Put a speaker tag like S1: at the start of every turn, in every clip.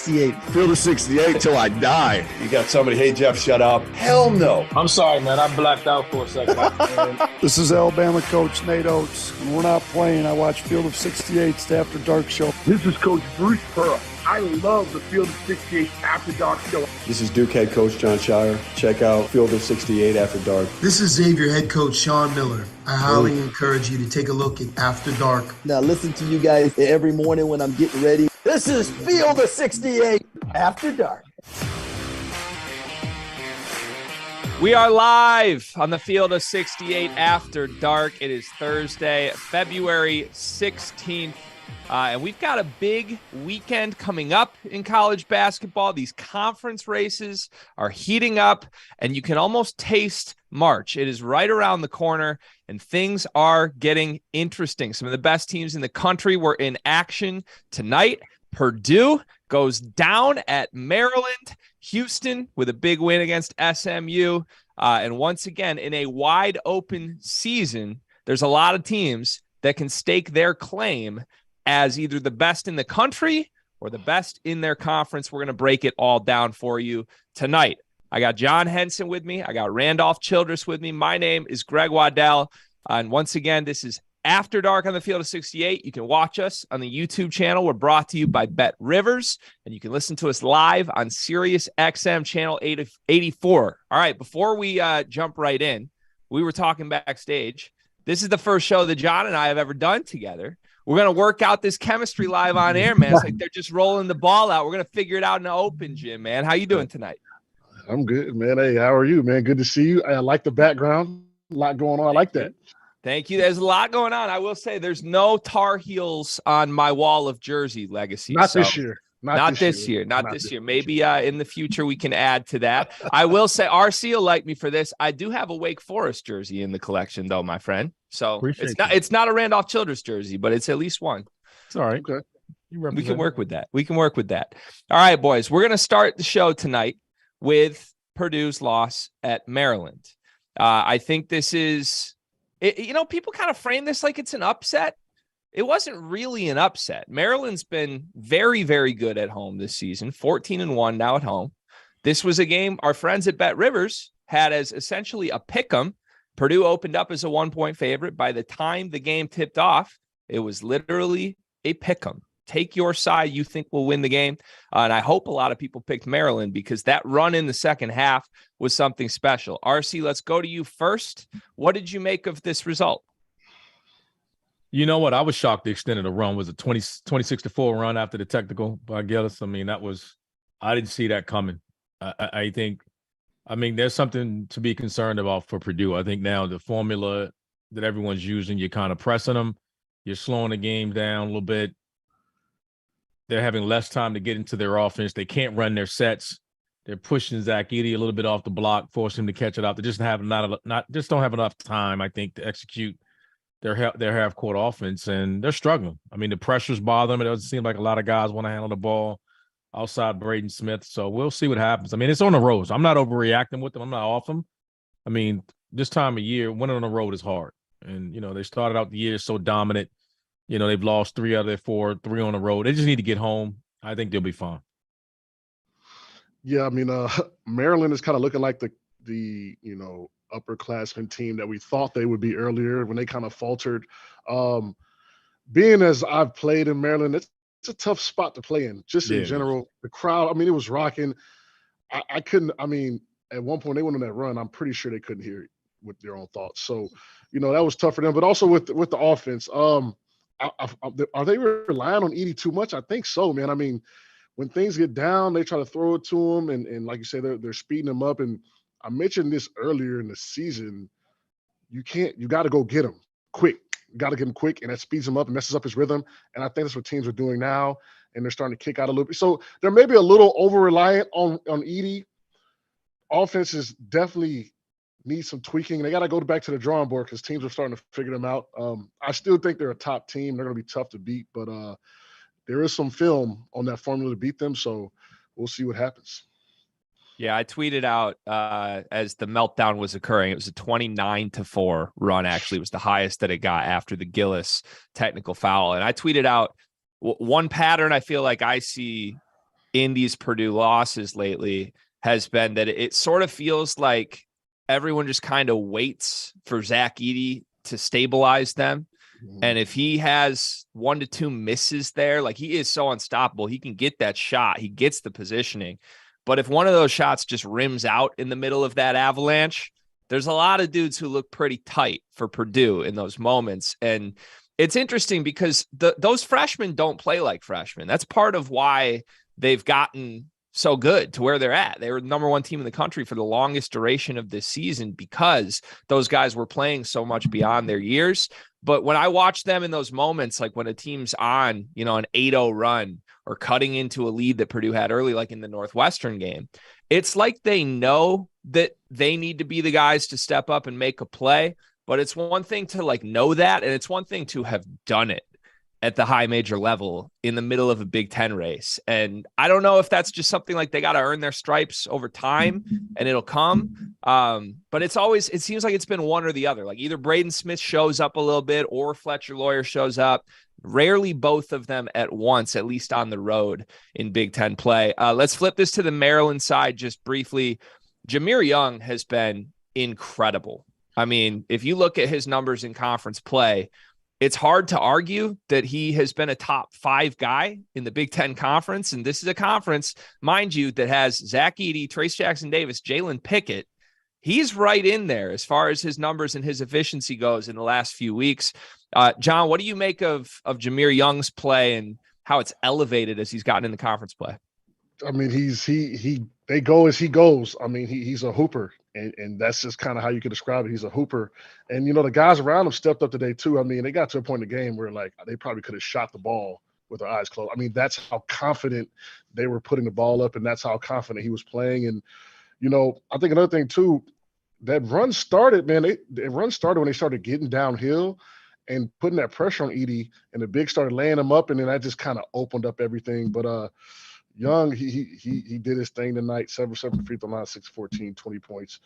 S1: 68.
S2: Field of 68 till I die.
S3: You got somebody, hey, Jeff, shut up. Hell no.
S4: I'm sorry, man. I blacked out for a second.
S5: This is Alabama coach Nate Oates. When we're not playing, I watch Field of 68's After Dark show.
S6: This is Coach Bruce Pearl. I love the Field of 68 After Dark show.
S7: This is Duke head coach John Shire. Check out Field of 68 After Dark.
S8: This is Xavier head coach Sean Miller. I highly encourage you to take a look at After Dark.
S1: Now listen to you guys every morning when I'm getting ready. This is Field of 68 After Dark.
S9: We are live on the Field of 68 After Dark. It is Thursday, February 16th. And we've got a big weekend coming up in college basketball. These conference races are heating up, and you can almost taste March. It is right around the corner, and things are getting interesting. Some of the best teams in the country were in action tonight. Purdue goes down at Maryland. Houston with a big win against SMU. And once again, in a wide open season, there's a lot of teams that can stake their claim as either the best in the country or the best in their conference. We're going to break it all down for you tonight. I got John Henson with me. I got Randolph Childress with me. My name is Greg Waddell. And once again, this is After Dark on the Field of 68. You can watch us on the YouTube channel. We're brought to you by Bet Rivers, and you can listen to us live on Sirius XM channel 84. All right, before we jump right in, we were talking backstage. This is the first show that John and I have ever done together. We're going to work out this chemistry live on air, man. It's like they're just rolling the ball out. We're going to figure it out in the open, Jim, man. How you doing tonight?
S5: I'm good, man. Hey, how are you, man? Good to see you. I like the background. A lot going on. I like that.
S9: Thank you. There's a lot going on. I will say there's no Tar Heels on my wall of jersey legacy.
S5: Not this year.
S9: Not this year. Maybe in the future we can add to that. I will say RC will like me for this. I do have a Wake Forest jersey in the collection, though, my friend. So it's not a Randolph Childress jersey, but it's at least one.
S5: It's all right.
S9: Okay. We can work with that. All right, boys. We're going to start the show tonight with Purdue's loss at Maryland. I think this is, people kind of frame this like it's an upset. It wasn't really an upset. Maryland's been very, very good at home this season, 14-1 now at home. This was a game our friends at Bet Rivers had as essentially a pick'em. Purdue opened up as a 1-point favorite. By the time the game tipped off, it was literally a pick'em. Take your side you think will win the game. And I hope a lot of people picked Maryland because that run in the second half was something special. RC, let's go to you first. What did you make of this result?
S4: You know what? I was shocked the extent of the run was a 26-4 run after the technical by Gillis. I mean, I didn't see that coming. I think there's something to be concerned about for Purdue. I think now the formula that everyone's using, you're kind of pressing them. You're slowing the game down a little bit. They're having less time to get into their offense. They can't run their sets. They're pushing Zach Edey a little bit off the block, forcing him to catch it out. They just don't have enough time, I think, to execute their half-court offense, and they're struggling. I mean, the pressure's bothering them. It doesn't seem like a lot of guys want to handle the ball outside Braden Smith, so we'll see what happens. I mean, it's on the road. So I'm not overreacting with them. I'm not off them. I mean, this time of year, winning on the road is hard. And, they started out the year so dominant. They've lost 3 out of their 4, 3 on the road. They just need to get home. I think they'll be fine.
S5: Yeah, I mean, Maryland is kind of looking like the upperclassmen team that we thought they would be earlier when they kind of faltered. Being as I've played in Maryland, it's a tough spot to play in, just in general. The crowd, I mean, it was rocking. I couldn't, at one point they went on that run. I'm pretty sure they couldn't hear it with their own thoughts. So, that was tough for them. But also with the offense, are they relying on Edey too much? I think so, man. I mean, when things get down, they try to throw it to him. And like you say, they're speeding him up. And I mentioned this earlier in the season. You got to go get him quick. You got to get him quick, and that speeds him up and messes up his rhythm. And I think that's what teams are doing now, and they're starting to kick out a little bit. So they're maybe a little over-reliant on Edey. Offenses definitely need some tweaking. They got to go back to the drawing board because teams are starting to figure them out. I still think they're a top team. They're going to be tough to beat, but there is some film on that formula to beat them, so we'll see what happens.
S9: Yeah, I tweeted out as the meltdown was occurring. It was a 29-4 run, actually. It was the highest that it got after the Gillis technical foul. And I tweeted out one pattern I feel like I see in these Purdue losses lately has been that it sort of feels like everyone just kind of waits for Zach Edey to stabilize them. And if he has 1 to 2 misses there, like he is so unstoppable, he can get that shot. He gets the positioning. But if one of those shots just rims out in the middle of that avalanche, there's a lot of dudes who look pretty tight for Purdue in those moments. And it's interesting because those freshmen don't play like freshmen. That's part of why they've gotten so good to where they're at. They were the number 1 team in the country for the longest duration of this season because those guys were playing so much beyond their years. But when I watch them in those moments, like when a team's on, an 8-0 run or cutting into a lead that Purdue had early, like in the Northwestern game, it's like they know that they need to be the guys to step up and make a play. But it's one thing to like know that, and it's one thing to have done it at the high major level in the middle of a Big Ten race. And I don't know if that's just something like they got to earn their stripes over time and it'll come. But it seems like it's been one or the other. Like either Braden Smith shows up a little bit or Fletcher Lawyer shows up. Rarely both of them at once, at least on the road in Big Ten play. Let's flip this to the Maryland side just briefly. Jahmir Young has been incredible. I mean, if you look at his numbers in conference play, it's hard to argue that he has been a top 5 guy in the Big Ten conference. And this is a conference, mind you, that has Zach Edey, Trace Jackson Davis, Jalen Pickett. He's right in there as far as his numbers and his efficiency goes in the last few weeks. John, what do you make of Jahmir Young's play and how it's elevated as he's gotten in the conference play?
S5: I mean, they go as he goes. I mean, he's a hooper. And that's just kind of how you could describe it. He's a hooper. And, the guys around him stepped up today, too. I mean, they got to a point in the game where, like, they probably could have shot the ball with their eyes closed. I mean, that's how confident they were putting the ball up, and that's how confident he was playing. And, I think another thing, too, that run started, man. The run started when they started getting downhill and putting that pressure on Edey, and the big started laying him up, and then that just kind of opened up everything. But Young, he did his thing tonight. 7 free throw line, 6-14, 20 points,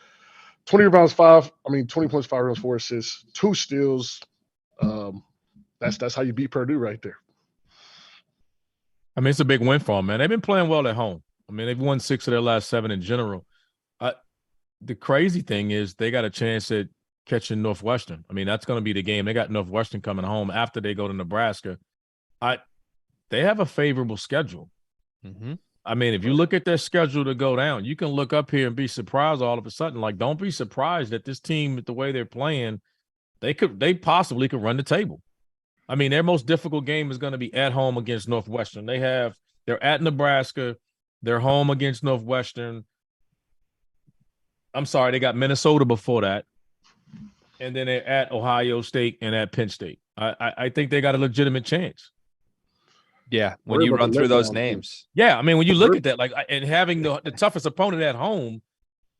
S5: 20 rebounds, 20 points, 5 rebounds, 4 assists, 2 steals. That's how you beat Purdue right there.
S4: I mean, it's a big win for them, man. They've been playing well at home. I mean, they've won 6 of their last 7 in general. The crazy thing is they got a chance at catching Northwestern. I mean, that's going to be the game. They got Northwestern coming home after they go to Nebraska. They have a favorable schedule. Mm-hmm. I mean, if you look at their schedule to go down, you can look up here and be surprised all of a sudden. Like, don't be surprised that this team, the way they're playing, they possibly could run the table. I mean, their most difficult game is going to be at home against Northwestern. They're at Nebraska. They're home against Northwestern. I'm sorry, they got Minnesota before that. And then they're at Ohio State and at Penn State. I think they got a legitimate chance.
S9: Yeah, when you run through those names.
S4: Yeah, I mean, when you look at that, like, and having the toughest opponent at home,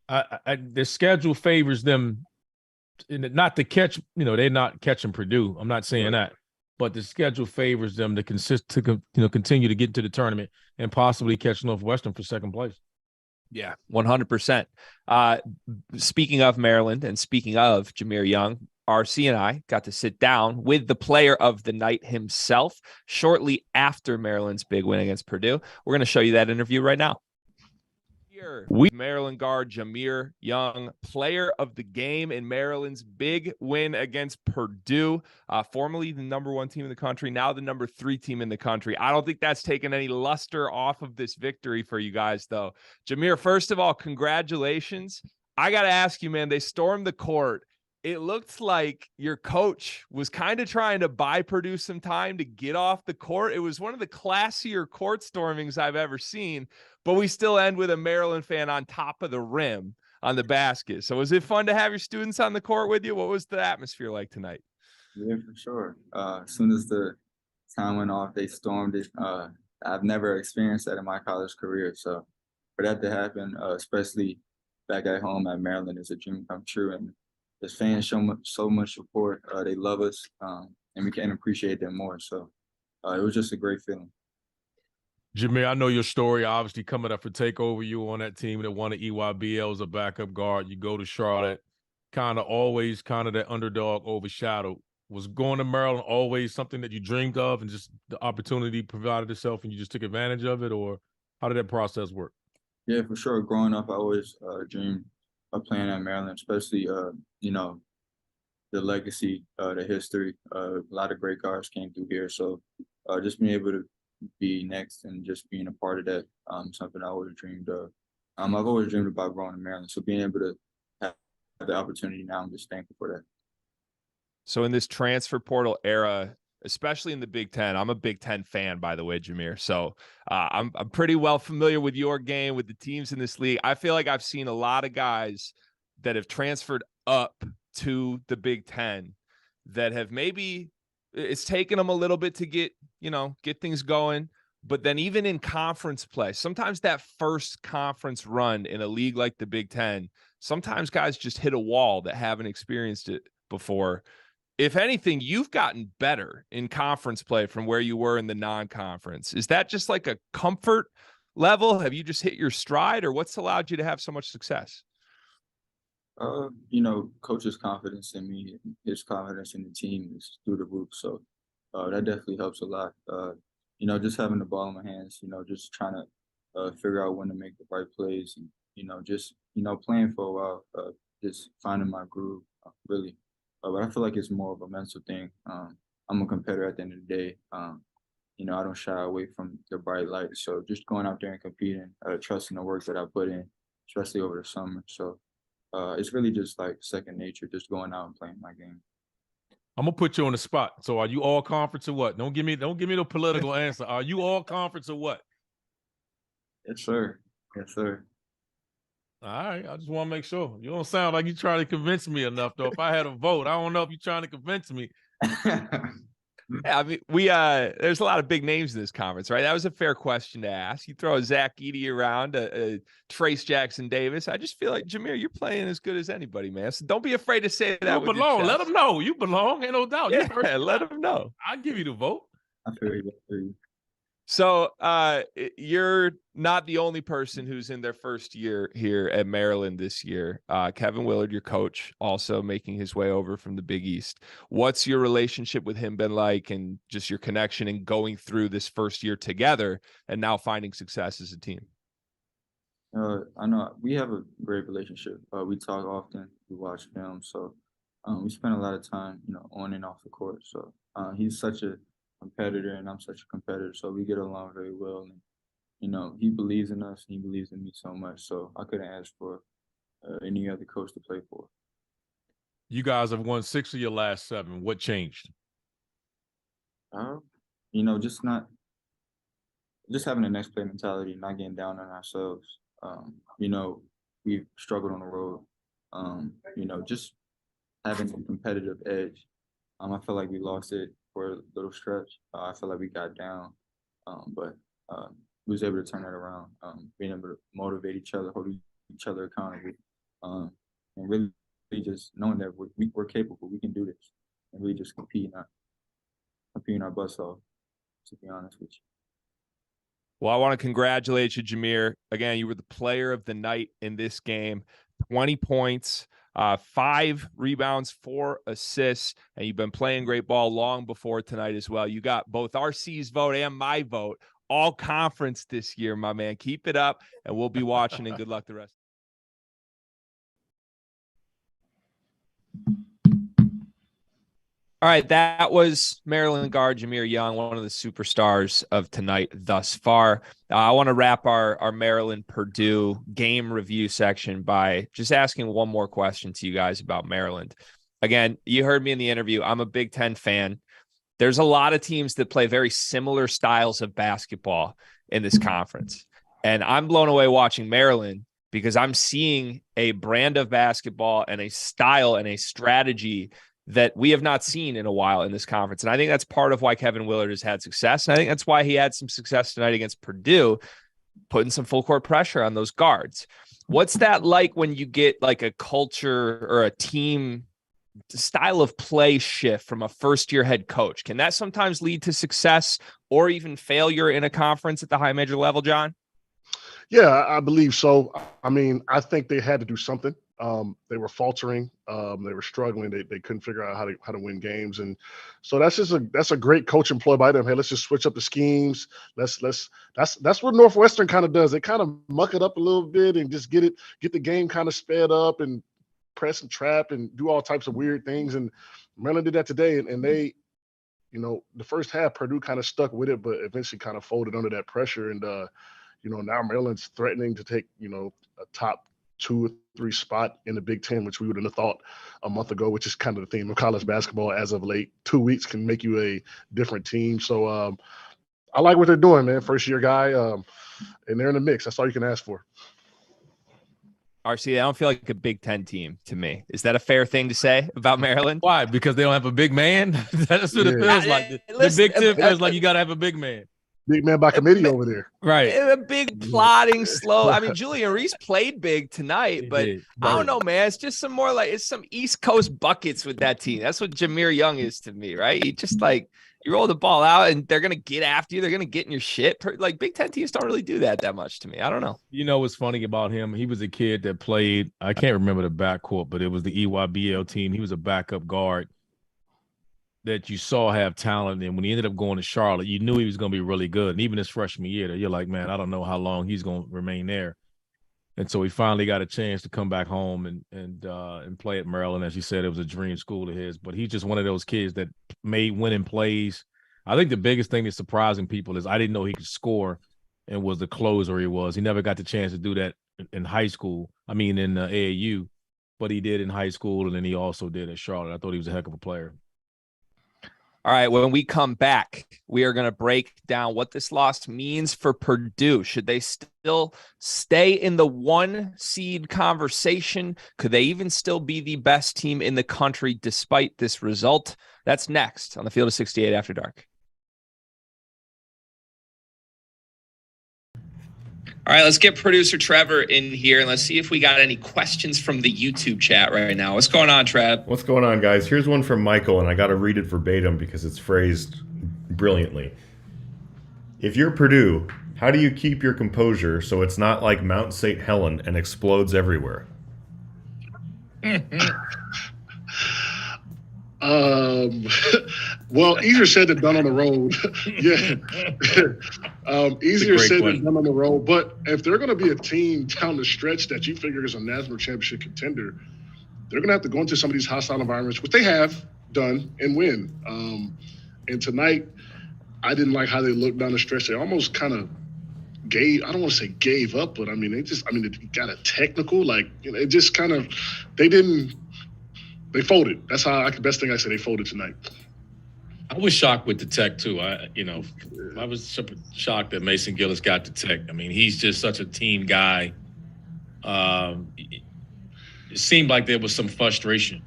S4: the schedule favors them not to catch, they're not catching Purdue. I'm not saying that. But the schedule favors them to continue to get into the tournament and possibly catch Northwestern for second place.
S9: Yeah, 100%. Speaking of Maryland and speaking of Jahmir Young, RC and I got to sit down with the player of the night himself shortly after Maryland's big win against Purdue. We're going to show you that interview right now. Here, Maryland guard Jahmir Young, player of the game in Maryland's big win against Purdue, formerly the number 1 team in the country, now the number 3 team in the country. I don't think that's taken any luster off of this victory for you guys, though. Jahmir, first of all, congratulations. I got to ask you, man, they stormed the court. It looked like your coach was kind of trying to buy Purdue some time to get off the court. It was one of the classier court stormings I've ever seen, but we still end with a Maryland fan on top of the rim on the basket. So was it fun to have your students on the court with you? What was the atmosphere like tonight?
S10: Yeah, for sure. As soon as the time went off, they stormed it. I've never experienced that in my college career. So for that to happen, especially back at home at Maryland, is a dream come true. And the fans show so much support. They love us, and we can appreciate them more. So it was just a great feeling.
S4: Jahmir, I know your story, obviously coming up for takeover. You were on that team that won the EYBL as a backup guard. You go to Charlotte, always that underdog overshadowed. Was going to Maryland always something that you dreamed of and just the opportunity provided itself and you just took advantage of it? Or How did that process work?
S10: Yeah, for sure. Growing up, I always dreamed of playing at Maryland, especially, the legacy, the history. A lot of great guards came through here. So just being able to be next and just being a part of that, something I always dreamed of. I've always dreamed about growing in Maryland. So being able to have the opportunity now, I'm just thankful for that.
S9: So in this transfer portal era, especially in the Big Ten, I'm a Big Ten fan, by the way, Jahmir. So I'm pretty well familiar with your game, with the teams in this league. I feel like I've seen a lot of guys that have transferred up to the Big Ten that have maybe it's taken them a little bit to get things going. But then even in conference play, sometimes that first conference run in a league like the Big Ten, sometimes guys just hit a wall that haven't experienced it before. If anything, you've gotten better in conference play from where you were in the non-conference. Is that just like a comfort level? Have you just hit your stride, or what's allowed you to have so much success?
S10: Coach's confidence in me, his confidence in the team is through the roof. So that definitely helps a lot. Just having the ball in my hands, just trying to figure out when to make the right plays and, playing for a while, just finding my groove, really. But I feel like it's more of a mental thing. I'm a competitor at the end of the day. I don't shy away from the bright lights. So just going out there and competing, trusting the work that I put in, especially over the summer. So it's really just like second nature, just going out and playing my game.
S4: I'm gonna put you on the spot. So are you all conference or what? Don't give me the political answer. Are you all conference or what?
S10: Yes, sir. Yes, sir.
S4: All right. I just want to make sure. You don't sound like you're trying to convince me enough, though. If I had a vote, I don't know if you're trying to convince me.
S9: Yeah, I mean, there's a lot of big names in this conference, right? That was a fair question to ask. You throw a Zach Edey around, a Trace Jackson Davis. I just feel like, Jahmir, you're playing as good as anybody, man. So don't be afraid to say that.
S4: You belong. Let them know. You belong. Ain't no doubt.
S9: Yeah, let them know.
S4: I'll give you the vote.
S10: I feel you.
S9: So you're not the only person who's in their first year here at Maryland this year. Kevin Willard, your coach, also making his way over from the Big East. What's your relationship with him been like, and just your connection and going through this first year together and now finding success as a team?
S10: I know we have a great relationship. We talk often. We watch film. So we spend a lot of time, on and off the court. So he's such a competitor and I'm such a competitor, so we get along very well. And he believes in us and he believes in me so much, so I couldn't ask for any other coach to play for.
S4: You guys have won 6 of your last 7. What changed?
S10: Just having the next play mentality, not getting down on ourselves. We've struggled on the road. Just having a competitive edge. I feel like we lost it for a little stretch. I feel like we got down, but we was able to turn that around, being able to motivate each other, hold each other accountable, and really just knowing that we're capable, we can do this, and really just competing our butts off, to be honest with you.
S9: Well, I want to congratulate you, Jahmir. Again, you were the player of the night in this game. 20 points. 5 rebounds, 4 assists, and you've been playing great ball long before tonight as well. You got both RC's vote and my vote, all conference this year, my man. Keep it up, and we'll be watching, and good luck the rest. All right, that was Maryland guard Jahmir Young, one of the superstars of tonight thus far. I want to wrap our Maryland-Purdue game review section by just asking one more question to you guys about Maryland. Again, you heard me in the interview. I'm a Big Ten fan. There's a lot of teams that play very similar styles of basketball in this conference. And I'm blown away watching Maryland because I'm seeing a brand of basketball and a style and a strategy that we have not seen in a while in this conference. And I think that's part of why Kevin Willard has had success. And I think that's why he had some success tonight against Purdue, putting some full court pressure on those guards. What's that like when you get like a culture or a team style of play shift from a first-year head coach? Can that sometimes lead to success or even failure in a conference at the high major level, John?
S5: Yeah, I believe so. I mean, I think they had to do something. They were faltering. They were struggling. They couldn't figure out how to win games. And so that's a great coaching ploy by them. Hey, let's just switch up the schemes. That's what Northwestern kind of does. They kind of muck it up a little bit and just get the game kind of sped up and press and trap and do all types of weird things. And Maryland did that today. And they, the first half, Purdue kind of stuck with it, but eventually kind of folded under that pressure. And, now Maryland's threatening to take, a top 2 or 3 spot in the Big Ten, which we wouldn't have thought a month ago, which is kind of the theme of college basketball as of late. 2 weeks can make you a different team. So I like what they're doing, man. First year guy, and they're in the mix. That's all you can ask for.
S9: RC, I don't feel like a Big Ten team to me. Is that a fair thing to say about Maryland?
S4: Why? Because they don't have a big man? That's what it feels like. The Big Ten feels like you got to have a big man.
S5: Big man by committee over there.
S4: Right.
S9: A big plotting, slow. I mean, Julian Reese played big tonight, but I don't know, man. It's just it's some East Coast buckets with that team. That's what Jahmir Young is to me, right? He just you roll the ball out and they're going to get after you. They're going to get in your shit. Like Big Ten teams don't really do that much to me. I don't know.
S4: You know what's funny about him? He was a kid that played, I can't remember the backcourt, but it was the EYBL team. He was a backup guard that you saw have talent. And when he ended up going to Charlotte, you knew he was going to be really good. And even his freshman year, you're like, man, I don't know how long he's going to remain there. And so he finally got a chance to come back home and play at Maryland. As you said, it was a dream school of his. But he's just one of those kids that made winning plays. I think the biggest thing that's surprising people is I didn't know he could score and was the closer he was. He never got the chance to do that in high school. I mean, in AAU. But he did in high school, and then he also did at Charlotte. I thought he was a heck of a player.
S9: All right, when we come back, we are going to break down what this loss means for Purdue. Should they still stay in the 1 seed conversation? Could they even still be the best team in the country despite this result? That's next on the Field of 68 After Dark.
S11: All right, let's get producer Trevor in here, and let's see if we got any questions from the YouTube chat right now. What's going on, Trev?
S2: What's going on, guys? Here's one from Michael, and I got to read it verbatim because it's phrased brilliantly. If you're Purdue, how do you keep your composure so it's not like Mount St. Helen and explodes everywhere?
S5: Well, easier said than done on the road. Easier said than done on the road. But if they're going to be a team down the stretch that you figure is a national championship contender, they're going to have to go into some of these hostile environments, which they have done, and win. And tonight, I didn't like how they looked down the stretch. They almost kind of I don't want to say gave up, but it got a technical, it just kind of, they folded. That's the best thing I said. They folded tonight.
S4: I was shocked with the Tech too. I was super shocked that Mason Gillis got the Tech. I mean, he's just such a team guy. It seemed like there was some frustration.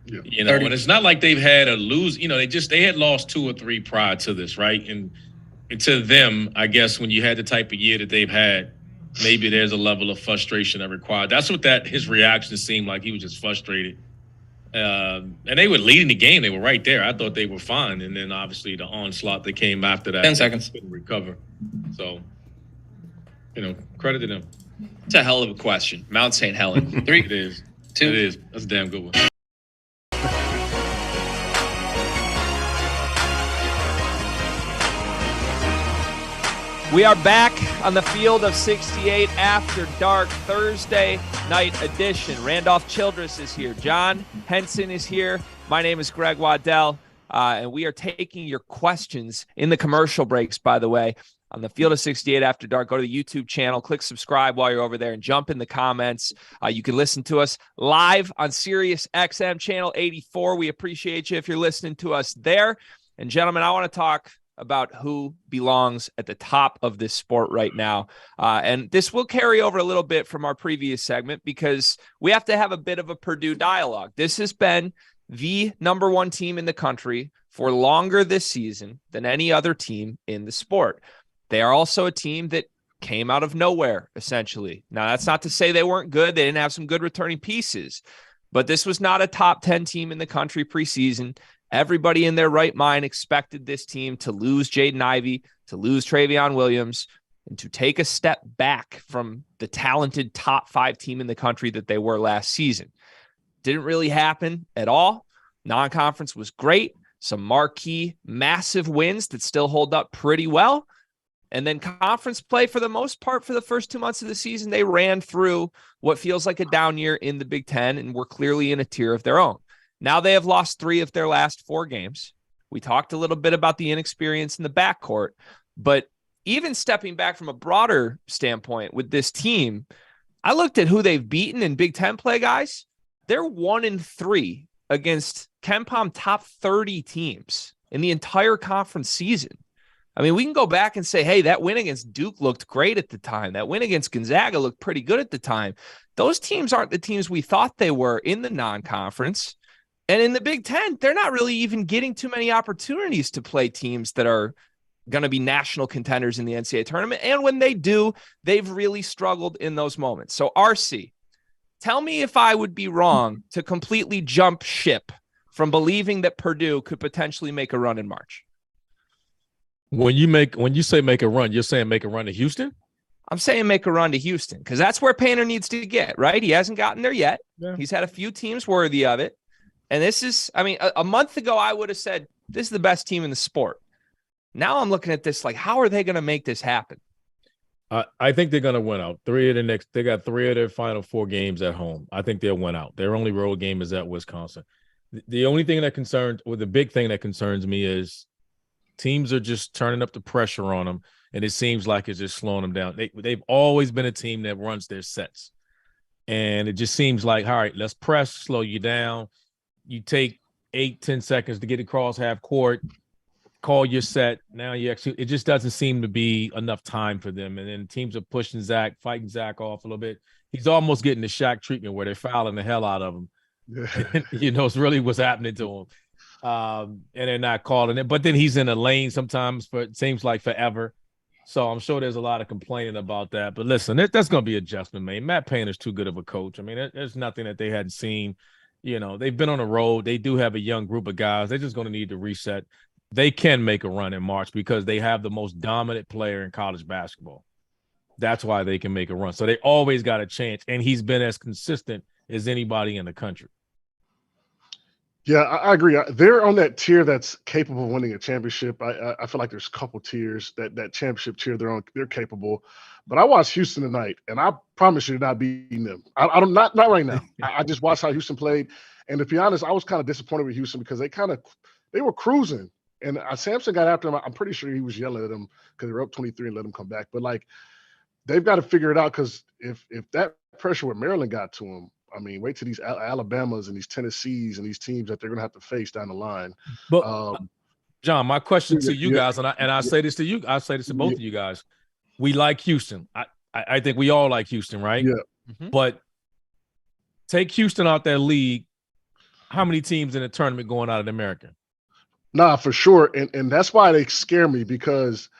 S4: Yeah. And it's not like they've had a lose. They had lost 2 or 3 prior to this, right? And to them, I guess when you had the type of year that they've had, maybe there's a level of frustration that required. That's what his reaction seemed like. He was just frustrated. And they were leading the game. They were right there. I thought they were fine. And then obviously the onslaught that came after that.
S11: 10 seconds.
S4: Couldn't recover. So, credit to them.
S11: It's a hell of a question. Mount St. Helen. 3.
S4: It is.
S11: 2.
S4: It is. That's a damn good one.
S9: We are back on the Field of 68 After Dark, Thursday night edition. Randolph Childress is here. John Henson is here. My name is Greg Waddell, and we are taking your questions in the commercial breaks, by the way, on the Field of 68 After Dark. Go to the YouTube channel, click subscribe while you're over there, and jump in the comments. You can listen to us live on Sirius XM Channel 84. We appreciate you if you're listening to us there. And gentlemen, I want to talk about who belongs at the top of this sport right now. And this will carry over a little bit from our previous segment because we have to have a bit of a Purdue dialogue. This has been the number 1 team in the country for longer this season than any other team in the sport. They are also a team that came out of nowhere, essentially. Now, that's not to say they weren't good. They didn't have some good returning pieces, but this was not a top 10 team in the country preseason. Everybody in their right mind expected this team to lose Jaden Ivey, to lose Travion Williams, and to take a step back from the talented top 5 team in the country that they were last season. Didn't really happen at all. Non-conference was great. Some marquee, massive wins that still hold up pretty well. And then conference play, for the most part, for the first 2 months of the season, they ran through what feels like a down year in the Big Ten and were clearly in a tier of their own. Now they have lost 3 of their last 4 games. We talked a little bit about the inexperience in the backcourt, but even stepping back from a broader standpoint with this team, I looked at who they've beaten in Big Ten play, guys. They're 1-3 against KenPom top 30 teams in the entire conference season. I mean, we can go back and say, hey, that win against Duke looked great at the time. That win against Gonzaga looked pretty good at the time. Those teams aren't the teams we thought they were in the non-conference. And in the Big Ten, they're not really even getting too many opportunities to play teams that are going to be national contenders in the NCAA tournament. And when they do, they've really struggled in those moments. So RC, tell me if I would be wrong to completely jump ship from believing that Purdue could potentially make a run in March.
S4: When you say make a run, you're saying make a run to Houston?
S9: I'm saying make a run to Houston because that's where Painter needs to get, right? He hasn't gotten there yet.
S4: Yeah.
S9: He's had a few teams worthy of it. And this is, I mean, a month ago, I would have said, this is the best team in the sport. Now I'm looking at this like, how are they going to make this happen?
S4: I think they're going to win out. They got 3 of their final 4 games at home. I think they'll win out. Their only road game is at Wisconsin. The only thing that concerns, or the big thing that concerns me is teams are just turning up the pressure on them, and it seems like it's just slowing them down. They've always been a team that runs their sets. And it just seems like, all right, let's press, slow you down. You take 8-10 seconds to get across half court, call your set. Now you actually, it just doesn't seem to be enough time for them. And then teams are pushing Zach, fighting Zach off a little bit. He's almost getting the Shaq treatment where they're fouling the hell out of him. Yeah. It's really what's happening to him. And they're not calling it. But then he's in a lane sometimes for it seems like forever. So I'm sure there's a lot of complaining about that. But listen, that's going to be adjustment, man. Matt Painter's too good of a coach. I mean, there's nothing that they hadn't seen. They've been on the road. They do have a young group of guys. They're just going to need to reset. They can make a run in March because they have the most dominant player in college basketball. That's why they can make a run. So they always got a chance. And he's been as consistent as anybody in the country.
S5: Yeah, I agree. They're on that tier that's capable of winning a championship. I feel like there's a couple tiers that championship tier they're on. They're capable. But I watched Houston tonight, and I promise you, not beating them. I don't not right now. I just watched how Houston played, and to be honest, I was kind of disappointed with Houston because they were cruising, and Sampson got after them. I'm pretty sure he was yelling at them because they were up 23 and let them come back. But like, they've got to figure it out because if that pressure with Maryland got to them. I mean, wait till these Alabamas and these Tennessees and these teams that they're going to have to face down the line.
S4: But John, my question to you guys, and I say this to you, I say this to both of you guys. We like Houston. I think we all like Houston, right?
S5: Yeah.
S9: Mm-hmm.
S4: But take Houston out that league. How many teams in the tournament going out of the American?
S5: Nah, for sure. And that's why they scare me because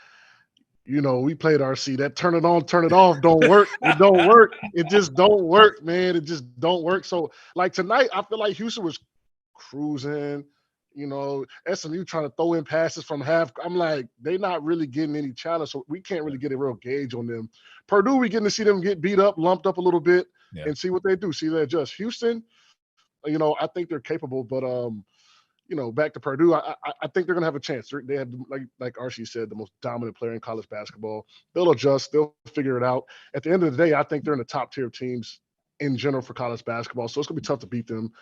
S5: we played RC. That turn it on, turn it off don't work. It don't work. It just don't work, man. It just don't work. So, like tonight, I feel like Houston was cruising. SMU trying to throw in passes from half. I'm like, they're not really getting any challenge, so we can't really get a real gauge on them. Purdue, we getting to see them get beat up, lumped up a little bit, and see what they do. See they adjust. Houston, I think they're capable, but back to Purdue, I think they're going to have a chance. They have, like RC said, the most dominant player in college basketball. They'll adjust. They'll figure it out. At the end of the day, I think they're in the top tier of teams in general for college basketball. So it's going to be tough to beat them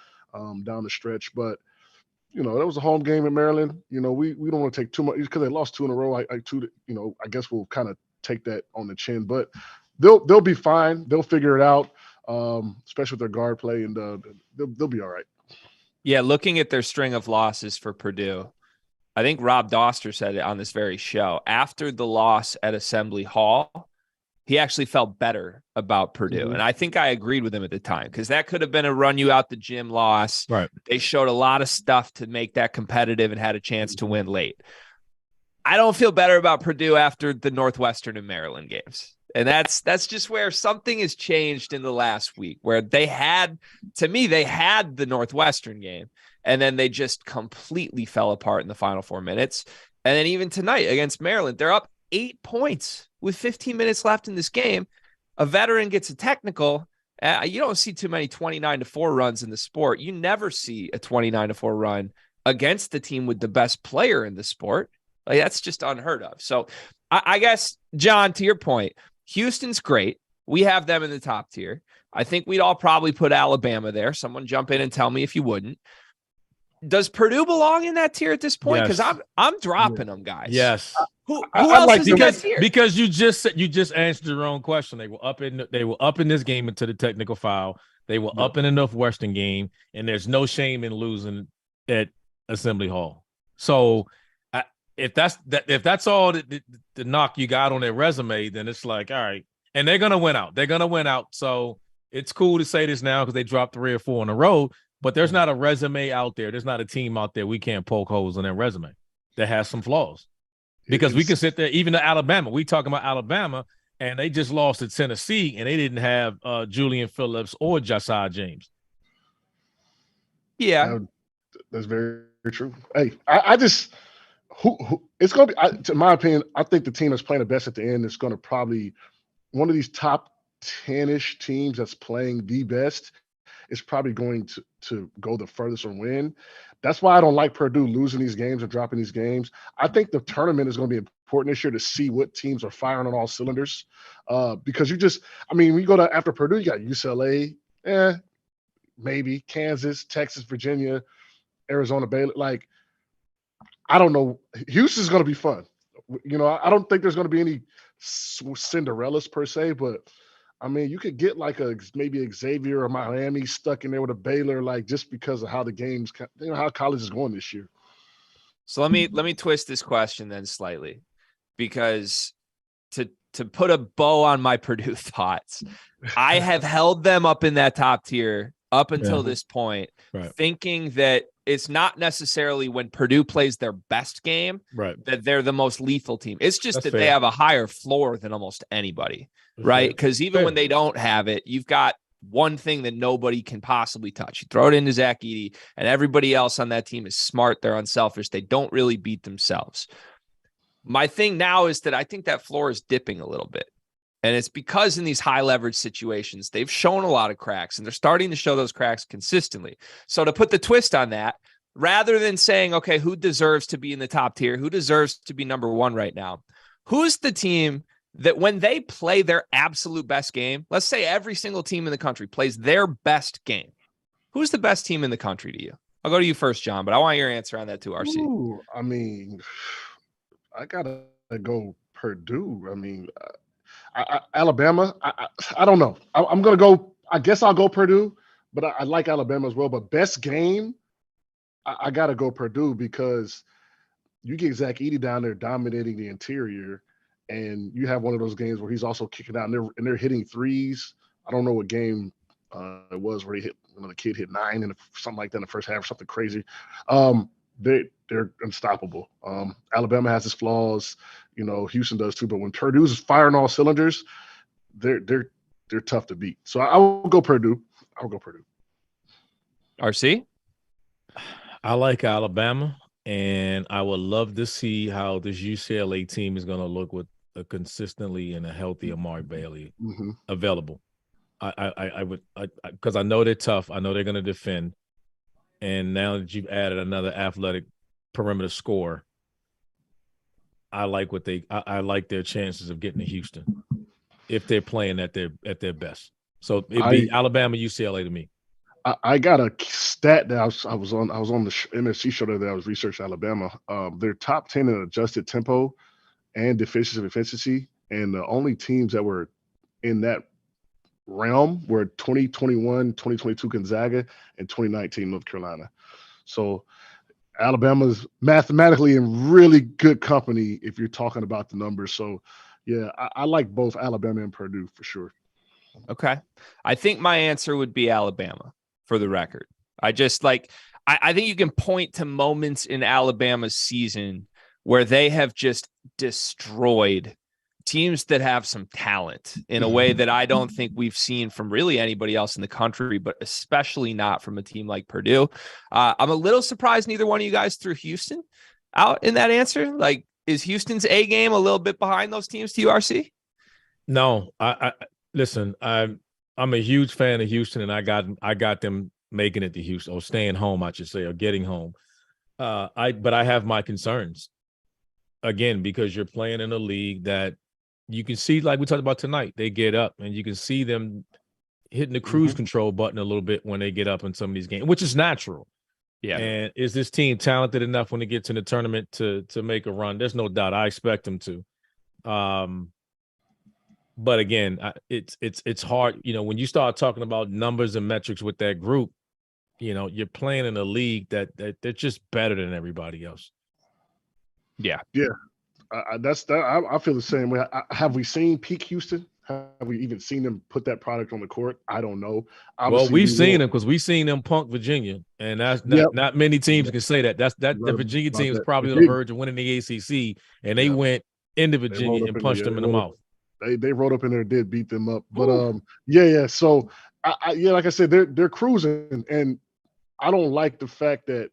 S5: down the stretch. But, that was a home game in Maryland. We don't want to take too much because they lost 2 in a row. I guess we'll kind of take that on the chin. But they'll be fine. They'll figure it out, especially with their guard play, and they'll be all right.
S9: Yeah, looking at their string of losses for Purdue, I think Rob Doster said it on this very show. After the loss at Assembly Hall, he actually felt better about Purdue. Mm-hmm. And I think I agreed with him at the time because that could have been a run you out the gym loss.
S4: Right.
S9: They showed a lot of stuff to make that competitive and had a chance to win late. I don't feel better about Purdue after the Northwestern and Maryland games. And that's just where something has changed in the last week, where they had the Northwestern game, and then they just completely fell apart in the final 4 minutes. And then even tonight against Maryland, they're up 8 points with 15 minutes left in this game. A veteran gets a technical. You don't see too many 29-4 runs in the sport. You never see a 29-4 run against the team with the best player in the sport. Like, that's just unheard of. So I guess, John, to your point, Houston's great. We have them in the top tier. I think we'd all probably put Alabama there. Someone jump in and tell me if you wouldn't. Does Purdue belong in that tier at this point? Because I'm dropping them, guys.
S4: Yes.
S9: Who else
S5: like
S9: is in that tier?
S4: Because you just answered your own question. They were up in this game into the technical foul. They were up in the Northwestern game, and there's no shame in losing at Assembly Hall. So if that's all the knock you got on their resume, then it's like, all right. And they're gonna win out. So it's cool to say this now because they dropped 3 or 4 in a row. But there's not a resume out there. There's not a team out there we can't poke holes in their resume that has some flaws. Because we can sit there, even to Alabama. We talking about Alabama, and they just lost to Tennessee, and they didn't have Julian Phillips or Josiah James.
S9: Yeah.
S5: That's very, very true. Hey, I just who it's going to be, in my opinion, I think the team that's playing the best at the end is going to probably one of these top 10-ish teams that's playing the best is probably going to go the furthest and win. That's why I don't like Purdue losing these games or dropping these games. I think the tournament is going to be important this year to see what teams are firing on all cylinders. Because when you go to after Purdue, you got UCLA, maybe Kansas, Texas, Virginia, Arizona, Baylor. Like, I don't know. Houston's going to be fun. I don't think there's going to be any Cinderellas per se, but I mean, you could get like maybe Xavier or Miami stuck in there with a Baylor, like just because of how the games, how college is going this year.
S9: So let me twist this question then slightly, because to put a bow on my Purdue thoughts, I have held them up in that top tier up until this point, thinking that it's not necessarily when Purdue plays their best game that they're the most lethal team. It's just that they have a higher floor than almost anybody, right? Because even when they don't have it, you've got one thing that nobody can possibly touch. You throw it into Zach Edey, and everybody else on that team is smart. They're unselfish. They don't really beat themselves. My thing now is that I think that floor is dipping a little bit. And it's because in these high leverage situations, they've shown a lot of cracks, and they're starting to show those cracks consistently. So to put the twist on that, rather than saying, okay, who deserves to be in the top tier? Who deserves to be number one right now? Who's the team that when they play their absolute best game, let's say every single team in the country plays their best game. Who's the best team in the country to you? I'll go to you first, John, but I want your answer on that too, RC.
S5: Ooh, I mean, I got to go Purdue. I mean, Alabama, I don't know. I'm going to go, I guess I'll go Purdue, but I like Alabama as well. But best game, I got to go Purdue because you get Zach Edey down there dominating the interior, and you have one of those games where he's also kicking out and they're hitting threes. I don't know what game it was where the kid hit 9 and something like that in the first half, something crazy. They're unstoppable. Alabama has its flaws, Houston does too. But when Purdue's firing all cylinders, they're tough to beat. So I will go Purdue.
S9: RC?
S4: I like Alabama, and I would love to see how this UCLA team is going to look with a consistently and a healthy Amari Bailey available. I would, because I know they're tough. I know they're going to defend. And now that you've added another athletic perimeter scorer, I like I like their chances of getting to Houston if they're playing at their best. So it'd be Alabama, UCLA to me.
S5: I got a stat that I was on the MSC show that I was researching Alabama. They're top 10 in adjusted tempo and defensive efficiency, and the only teams that were in that realm were 2021, 2022 Gonzaga, and 2019 North Carolina. So Alabama's mathematically in really good company if you're talking about the numbers. So yeah, I like both Alabama and Purdue for sure.
S9: Okay. I think my answer would be Alabama, for the record. I think you can point to moments in Alabama's season where they have just destroyed teams that have some talent in a way that I don't think we've seen from really anybody else in the country, but especially not from a team like Purdue. I'm a little surprised neither one of you guys threw Houston out in that answer. Like, Is Houston's A game a little bit behind those teams, TRC?
S4: No, I listen, I'm a huge fan of Houston, and I got them making it to Houston, or staying home, I should say, or getting home. But I have my concerns. Again, because you're playing in a league that you can see, like we talked about tonight, they get up and you can see them hitting the cruise control button a little bit when they get up in some of these games, which is natural.
S9: Yeah.
S4: And is this team talented enough when it gets in the tournament to make a run? There's no doubt. I expect them to. But again, it's hard. You know, when you start talking about numbers and metrics with that group, you know, you're playing in a league that they're just better than everybody else.
S9: Yeah.
S5: Yeah. I feel the same way. Have we seen peak Houston? Have we even seen them put that product on the court? I don't know. Obviously,
S4: well, we've seen them because we've seen them punk Virginia, and that's not many teams can say that. The Virginia team is probably on the verge of winning the ACC, and they went into Virginia and punched them in the mouth.
S5: They rolled up in there and did beat them up. But yeah. So like I said, they're cruising, and I don't like the fact that,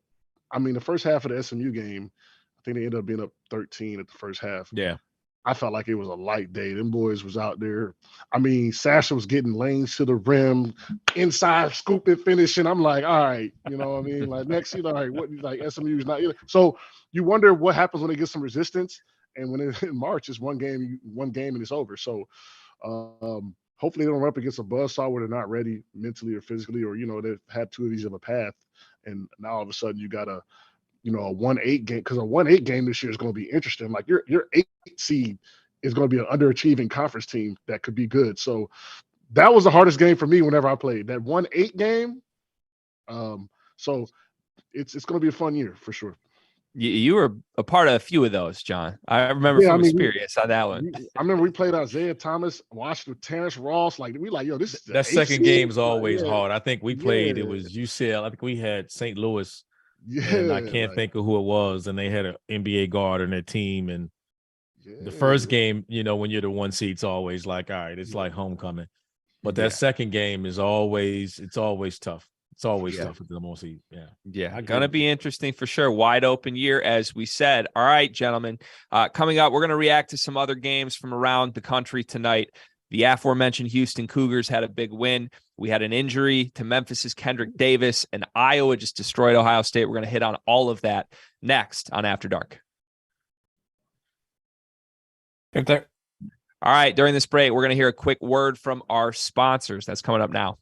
S5: I mean, the first half of the SMU game, I think they ended up being up 13 at the first half.
S4: Yeah.
S5: I felt like it was a light day. Them boys was out there. I mean, Sasha was getting lanes to the rim, inside scooping, finishing. I'm like, all right, you know what I mean? Like next year, all right, what, like SMU is not. So you wonder what happens when they get some resistance. And when in March, it's one game and it's over. So hopefully they don't run up against a buzzsaw where they're not ready mentally or physically, or, you know, they've had two of these in the path. And now all of a sudden you got a 1-8 game, because a 1-8 game this year is going to be interesting. Like your 8 seed is going to be an underachieving conference team that could be good. So that was the hardest game for me whenever I played that 1-8 game. So it's going to be a fun year for sure.
S9: You were a part of a few of those, John. I remember from experience on that one.
S5: I remember we played Isaiah Thomas, watched with Terrence Ross. Like we yo, this is
S4: that second game is always hard. I think we played. It was UCL. I think we had St. Louis. And I can't think of who it was, and they had an NBA guard in their team. And the first game, you know, when you're the 1 seed, it's always like, all right, it's like homecoming. But that second game is always tough. It's always tough with the 1 seed.
S9: Yeah, gonna be interesting for sure. Wide open year, as we said. All right, gentlemen. Coming up, we're gonna react to some other games from around the country tonight. The aforementioned Houston Cougars had a big win. We had an injury to Memphis's Kendric Davis, and Iowa just destroyed Ohio State. We're going to hit on all of that next on After Dark. All right, during this break, we're going to hear a quick word from our sponsors. That's coming up now.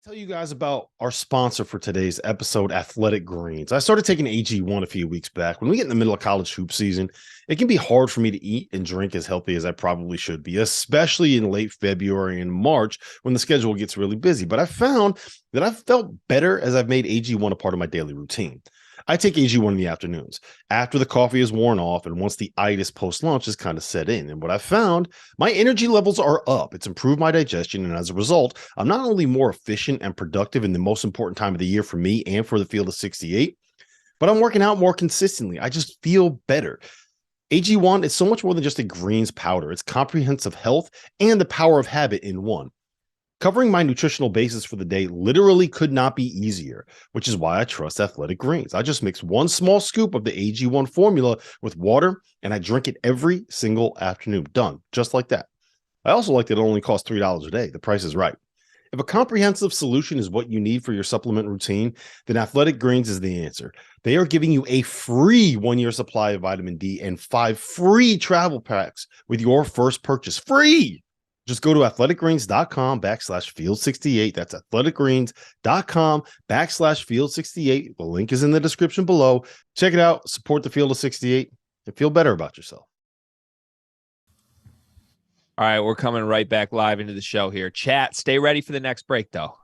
S12: Tell you guys about our sponsor for today's episode, Athletic Greens. I started taking AG1 a few weeks back. When we get in the middle of college hoop season, it can be hard for me to eat and drink as healthy as I probably should be, especially in late February and March when the schedule gets really busy. But I found that I've felt better as I've made AG1 a part of my daily routine. I take AG1 in the afternoons after the coffee is worn off and once the itis post-lunch is kind of set in. And what I found, my energy levels are up. It's improved my digestion. And as a result, I'm not only more efficient and productive in the most important time of the year for me and for the field of 68, but I'm working out more consistently. I just feel better. AG1 is so much more than just a greens powder. It's comprehensive health and the power of habit in one. Covering my nutritional basis for the day literally could not be easier, which is why I trust Athletic Greens. I just mix 1 small scoop of the AG1 formula with water, and I drink it every single afternoon. Done. Just like that. I also like that it only costs $3 a day. The price is right. If a comprehensive solution is what you need for your supplement routine, then Athletic Greens is the answer. They are giving you a free 1-year supply of vitamin D and 5 free travel packs with your first purchase. Free! Just go to athleticgreens.com/field68. That's athleticgreens.com/field68. The link is in the description below. Check it out. Support the Field of 68 and feel better about yourself.
S9: All right, we're coming right back live into the show here. Chat, stay ready for the next break, though.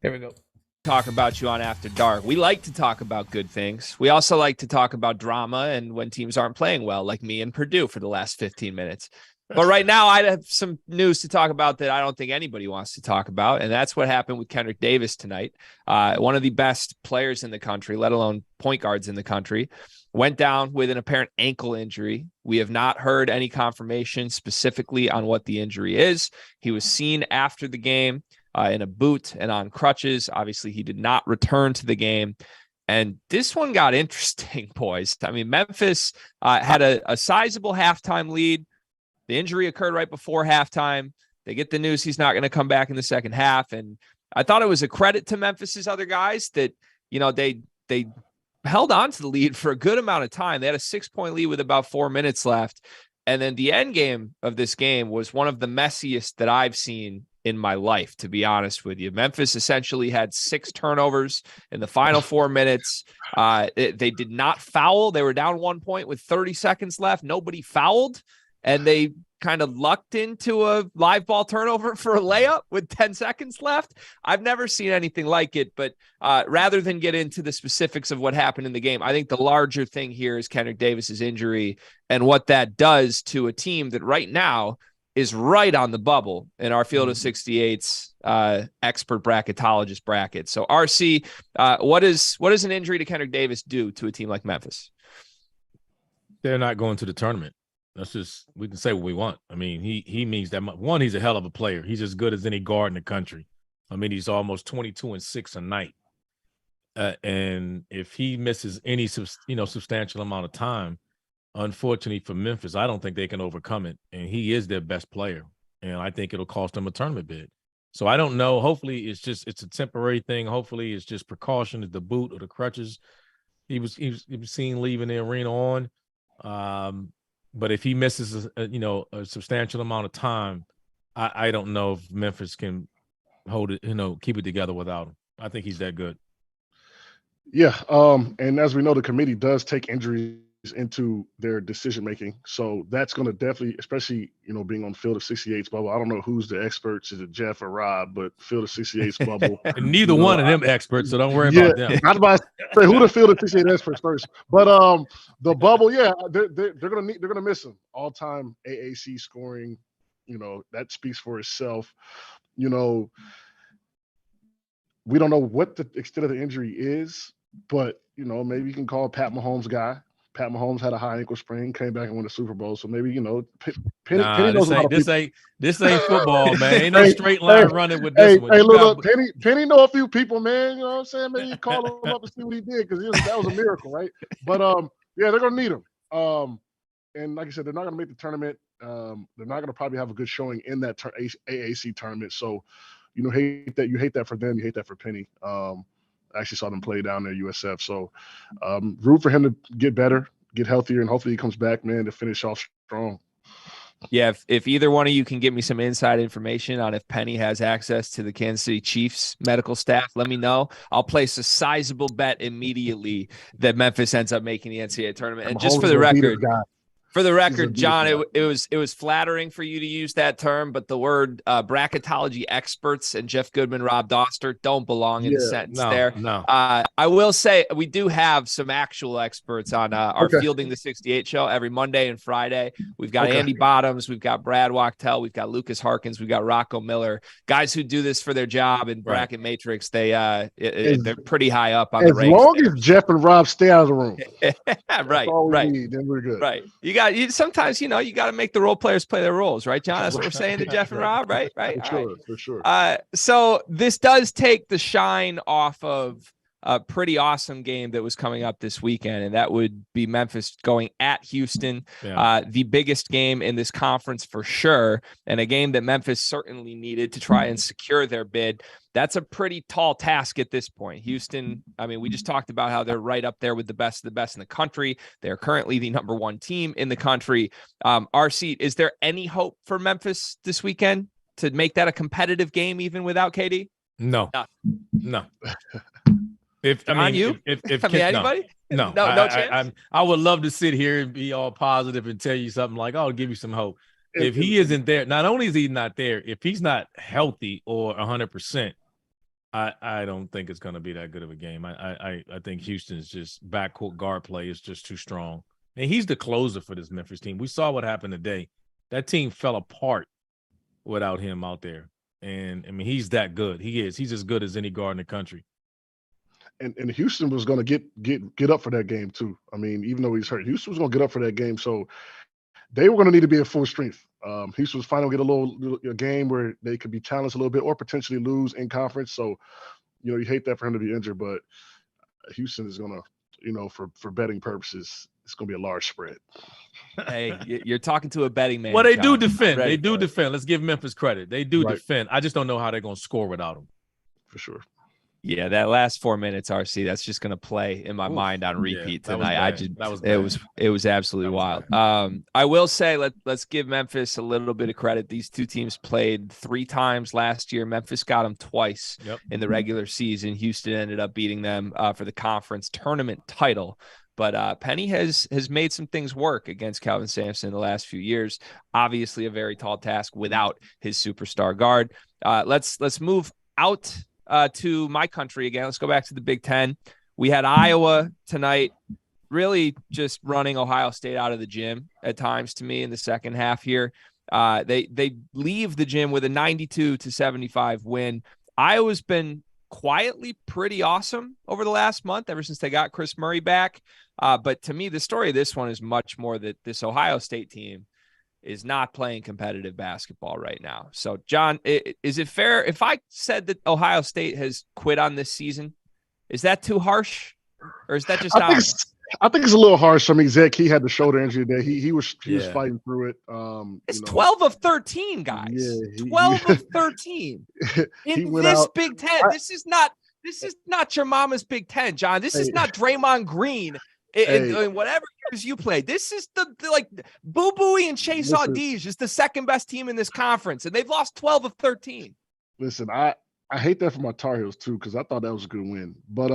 S4: Here we go.
S9: Talk about you on After Dark. We like to talk about good things. We also like to talk about drama and when teams aren't playing well, like me and Purdue for the last 15 minutes. But right now, I have some news to talk about that I don't think anybody wants to talk about, and that's what happened with Kendric Davis tonight. One of the best players in the country, let alone point guards in the country, went down with an apparent ankle injury. We have not heard any confirmation specifically on what the injury is. He was seen after the game in a boot and on crutches. Obviously, he did not return to the game. And this one got interesting, boys. I mean, Memphis had a sizable halftime lead. The injury occurred right before halftime. They get the news he's not going to come back in the second half. And I thought it was a credit to Memphis's other guys that, they held on to the lead for a good amount of time. They had a 6-point lead with about 4 minutes left. And then the end game of this game was one of the messiest that I've seen in my life, to be honest with you. Memphis essentially had 6 turnovers in the final 4 minutes. They did not foul. They were down 1 point with 30 seconds left. Nobody fouled. And they kind of lucked into a live ball turnover for a layup with 10 seconds left. I've never seen anything like it, but rather than get into the specifics of what happened in the game, I think the larger thing here is Kendric Davis's injury and what that does to a team that right now is right on the bubble in our Field of 68's expert bracketologist bracket. So RC, what does an injury to Kendric Davis do to a team like Memphis?
S4: They're not going to the tournament. That's just, we can say what we want. I mean, he means that much. One, he's a hell of a player. He's as good as any guard in the country. I mean, he's almost 22-6 a night. And if he misses any, substantial amount of time, unfortunately for Memphis, I don't think they can overcome it. And he is their best player. And I think it'll cost them a tournament bid. So I don't know. Hopefully it's a temporary thing. Hopefully it's just precaution, the boot or the crutches. He was seen leaving the arena on. But if he misses, a substantial amount of time, I don't know if Memphis can hold it, keep it together without him. I think he's that good.
S5: Yeah. And as we know, the committee does take injuries into their decision making. So that's going to definitely, especially, being on Field of 68's bubble. I don't know who's the experts, is it Jeff or Rob, but Field of 68's bubble.
S4: Neither one of them experts, so don't worry about them.
S5: I was about to say who the Field of 68 experts first. But the bubble, they're gonna miss him. All-time AAC scoring, that speaks for itself. We don't know what the extent of the injury is, but maybe you can call Pat Mahomes guy. Pat Mahomes had a high ankle sprain, came back and won the Super Bowl. So maybe, Penny knows
S4: this ain't football, man. Ain't no straight line running with this one.
S5: Hey, look, Penny know a few people, man. You know what I'm saying? Maybe you call him up and see what he did, because that was a miracle, right? But they're gonna need him. And like I said, they're not gonna make the tournament. They're not gonna probably have a good showing in that AAC tournament. So, you hate that for them. You hate that for Penny. I actually saw them play down there, USF. So root for him to get better, get healthier, and hopefully he comes back, man, to finish off strong.
S9: Yeah, if either one of you can give me some inside information on if Penny has access to the Kansas City Chiefs medical staff, let me know. I'll place a sizable bet immediately that Memphis ends up making the NCAA tournament. And just for the record, John, it was flattering for you to use that term, but the word bracketology experts and Jeff Goodman, Rob Doster don't belong in the sentence there.
S4: No.
S9: I will say we do have some actual experts on our Fielding the 68 show every Monday and Friday. We've got Andy Bottoms, we've got Brad Wachtell, we've got Lucas Harkins, we've got Rocco Miller, guys who do this for their job in Bracket Matrix. They're pretty high up on the ranks.
S5: As long as Jeff and Rob stay out of the room.
S9: Right.
S5: Then we're good.
S9: Right. Sometimes, you got to make the role players play their roles, right, John? That's what we're saying to Jeff and Rob, right?
S5: For sure.
S9: So this does take the shine off of a pretty awesome game that was coming up this weekend, and that would be Memphis going at Houston, the biggest game in this conference for sure, and a game that Memphis certainly needed to try and secure their bid. That's a pretty tall task at this point. Houston, I mean, we just talked about how they're right up there with the best of the best in the country. They're currently the number 1 team in the country. RC, is there any hope for Memphis this weekend to make that a competitive game even without KD?
S4: No. If
S9: anybody?
S4: No chance. I would love to sit here and be all positive and tell you something like, "Oh, I'll give you some hope." If he isn't there, not only is he not there, if he's not healthy or 100%, I don't think it's going to be that good of a game. I think Houston's just backcourt guard play is just too strong, and he's the closer for this Memphis team. We saw what happened today. That team fell apart without him out there, and I mean he's that good. He's as good as any guard in the country.
S5: And Houston was going to get up for that game too. I mean, even though he's hurt, Houston was going to get up for that game. So they were going to need to be at full strength. Houston was finally going to get a game where they could be challenged a little bit or potentially lose in conference. So, you hate that for him to be injured. But Houston is gonna, for betting purposes, it's gonna be a large spread.
S9: Hey, you're talking to a betting man.
S4: Well, they
S9: John.
S4: do defend.
S9: Ready
S4: They do
S9: for it.
S4: defend. Let's give Memphis credit. They do
S5: Right.
S4: defend. I just don't know how they're going to score without them.
S5: For sure.
S9: Yeah, that last 4 minutes, RC, that's just going to play in my mind on repeat tonight. It was absolutely wild. I will say, let's give Memphis a little bit of credit. These two teams played 3 times last year. Memphis got them twice in the regular season. Houston ended up beating them for the conference tournament title. But Penny has made some things work against Calvin Sampson in the last few years. Obviously, a very tall task without his superstar guard. Let's move out to my country again. Let's go back to the Big Ten. We had Iowa tonight, really just running Ohio State out of the gym at times to me in the second half here. They leave the gym with a 92-75 win. Iowa's been quietly pretty awesome over the last month, ever since they got Chris Murray back. But to me, the story of this one is much more that this Ohio State team is not playing competitive basketball right now. So, John, is it fair if I said that Ohio State has quit on this season? Is that too harsh, or is that just
S5: I think it's a little harsh. I mean, Zach, he had the shoulder injury there. He was fighting through it.
S9: It's 12 of 13, guys. Yeah, 12 of 13 in this Big Ten. This is not your mama's Big Ten, John. This is not Draymond Green in whatever years you played. This is the like Boo Booey and Chase Audige is the second best team in this conference, and they've lost 12 of 13.
S5: Listen, I hate that for my Tar Heels too, because I thought that was a good win. But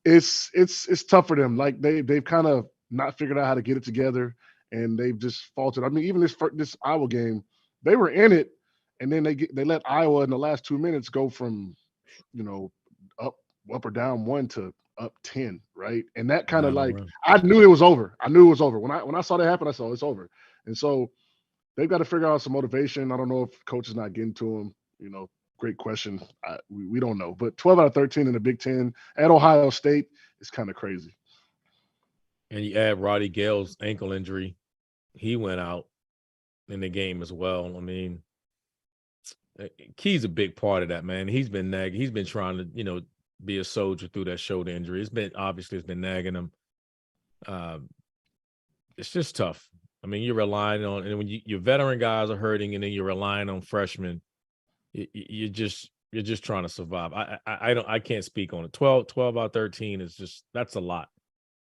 S5: it's tough for them. Like they've kind of not figured out how to get it together, and they've just faltered. I mean, even this Iowa game, they were in it, and then they let Iowa in the last 2 minutes go from up or down 1 to up 10, right? And that kind of I knew it was over. When I saw that happen, I saw it's over. And so they've got to figure out some motivation. I don't know if coach is not getting to them. Great question. We don't know. But 12 out of 13 in the Big Ten at Ohio State is kind of crazy.
S4: And you add Roddy Gale's ankle injury. He went out in the game as well. I mean, Key's a big part of that, man. He's been nagging. He's been trying to, be a soldier through that shoulder injury. It's been nagging him. It's just tough. I mean, you're relying on, and when your veteran guys are hurting, and then you're relying on freshmen, you're just trying to survive. I can't speak on it. 12 out of 13 is just, that's a lot.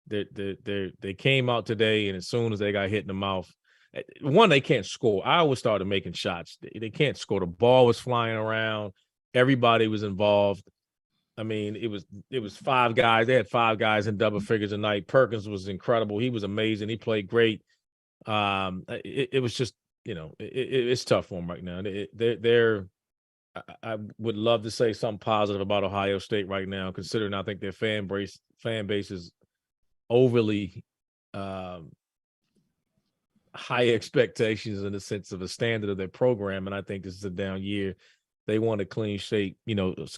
S4: They came out today, and as soon as they got hit in the mouth, one, they can't score. Iowa started making shots. They can't score. The ball was flying around. Everybody was involved. I mean, it was 5 guys. They had 5 guys in double figures tonight. Perkins was incredible. He was amazing. He played great. It was just, it's tough for them right now. I would love to say something positive about Ohio State right now, considering I think their fan base is overly high expectations in the sense of a standard of their program, and I think this is a down year. They want a clean slate,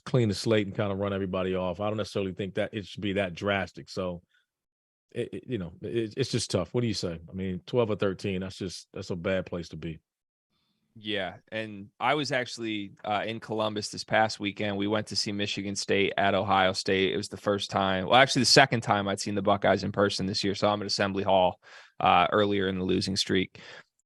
S4: clean the slate and kind of run everybody off. I don't necessarily think that it should be that drastic. So, it's just tough. What do you say? I mean, 12 or 13, that's a bad place to be.
S9: Yeah, and I was actually in Columbus this past weekend. We went to see Michigan State at Ohio State. It was the first time, well, actually the second time I'd seen the Buckeyes in person this year. So I'm at Assembly Hall earlier in the losing streak.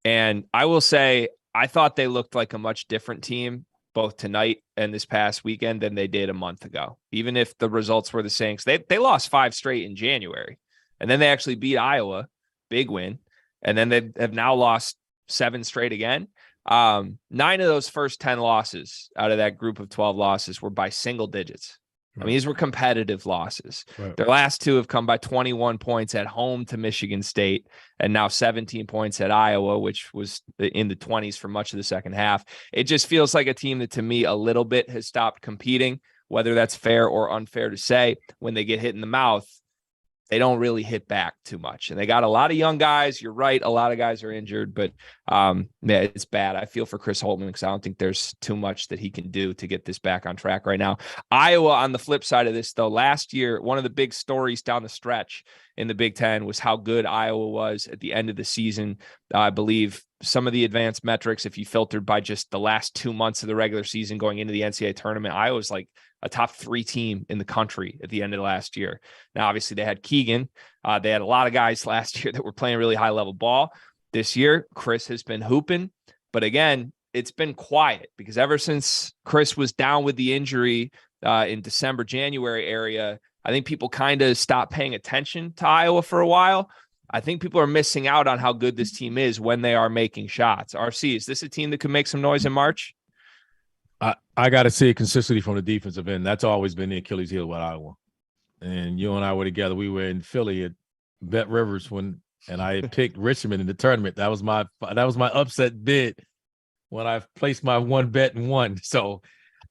S9: And I will say, I thought they looked like a much different team both tonight and this past weekend than they did a month ago, even if the results were the same. They lost 5 straight in January, and then they actually beat Iowa, big win, and then they have now lost 7 straight again. 9 of those first 10 losses out of that group of 12 losses were by single digits. I mean, these were competitive losses. Right. Their last 2 have come by 21 points at home to Michigan State, and now 17 points at Iowa, which was in the 20s for much of the second half. It just feels like a team that, to me, a little bit has stopped competing, whether that's fair or unfair to say. When they get hit in the mouth, they don't really hit back too much. And they got a lot of young guys. You're right. A lot of guys are injured, but Yeah, it's bad. I feel for Chris Holtmann because I don't think there's too much that he can do to get this back on track right now. Iowa, on the flip side of this, though, last year, one of the big stories down the stretch in the Big Ten was how good Iowa was at the end of the season. I believe some of the advanced metrics, if you filtered by just the last 2 months of the regular season going into the NCAA tournament, Iowa was like a top 3 team in the country at the end of last year. Now, obviously, they had Keegan. They had a lot of guys last year that were playing really high-level ball. This year, Chris has been hooping, but again, it's been quiet because ever since Chris was down with the injury in December, January area, I think people kind of stopped paying attention to Iowa for a while. I think people are missing out on how good this team is when they are making shots. RC, is this a team that could make some noise in March?
S4: I got to see consistency from the defensive end. That's always been the Achilles heel with Iowa. And you and I were together. We were in Philly at Bet Rivers and I had picked Richmond in the tournament. That was my upset bid when I placed my one bet and won. So,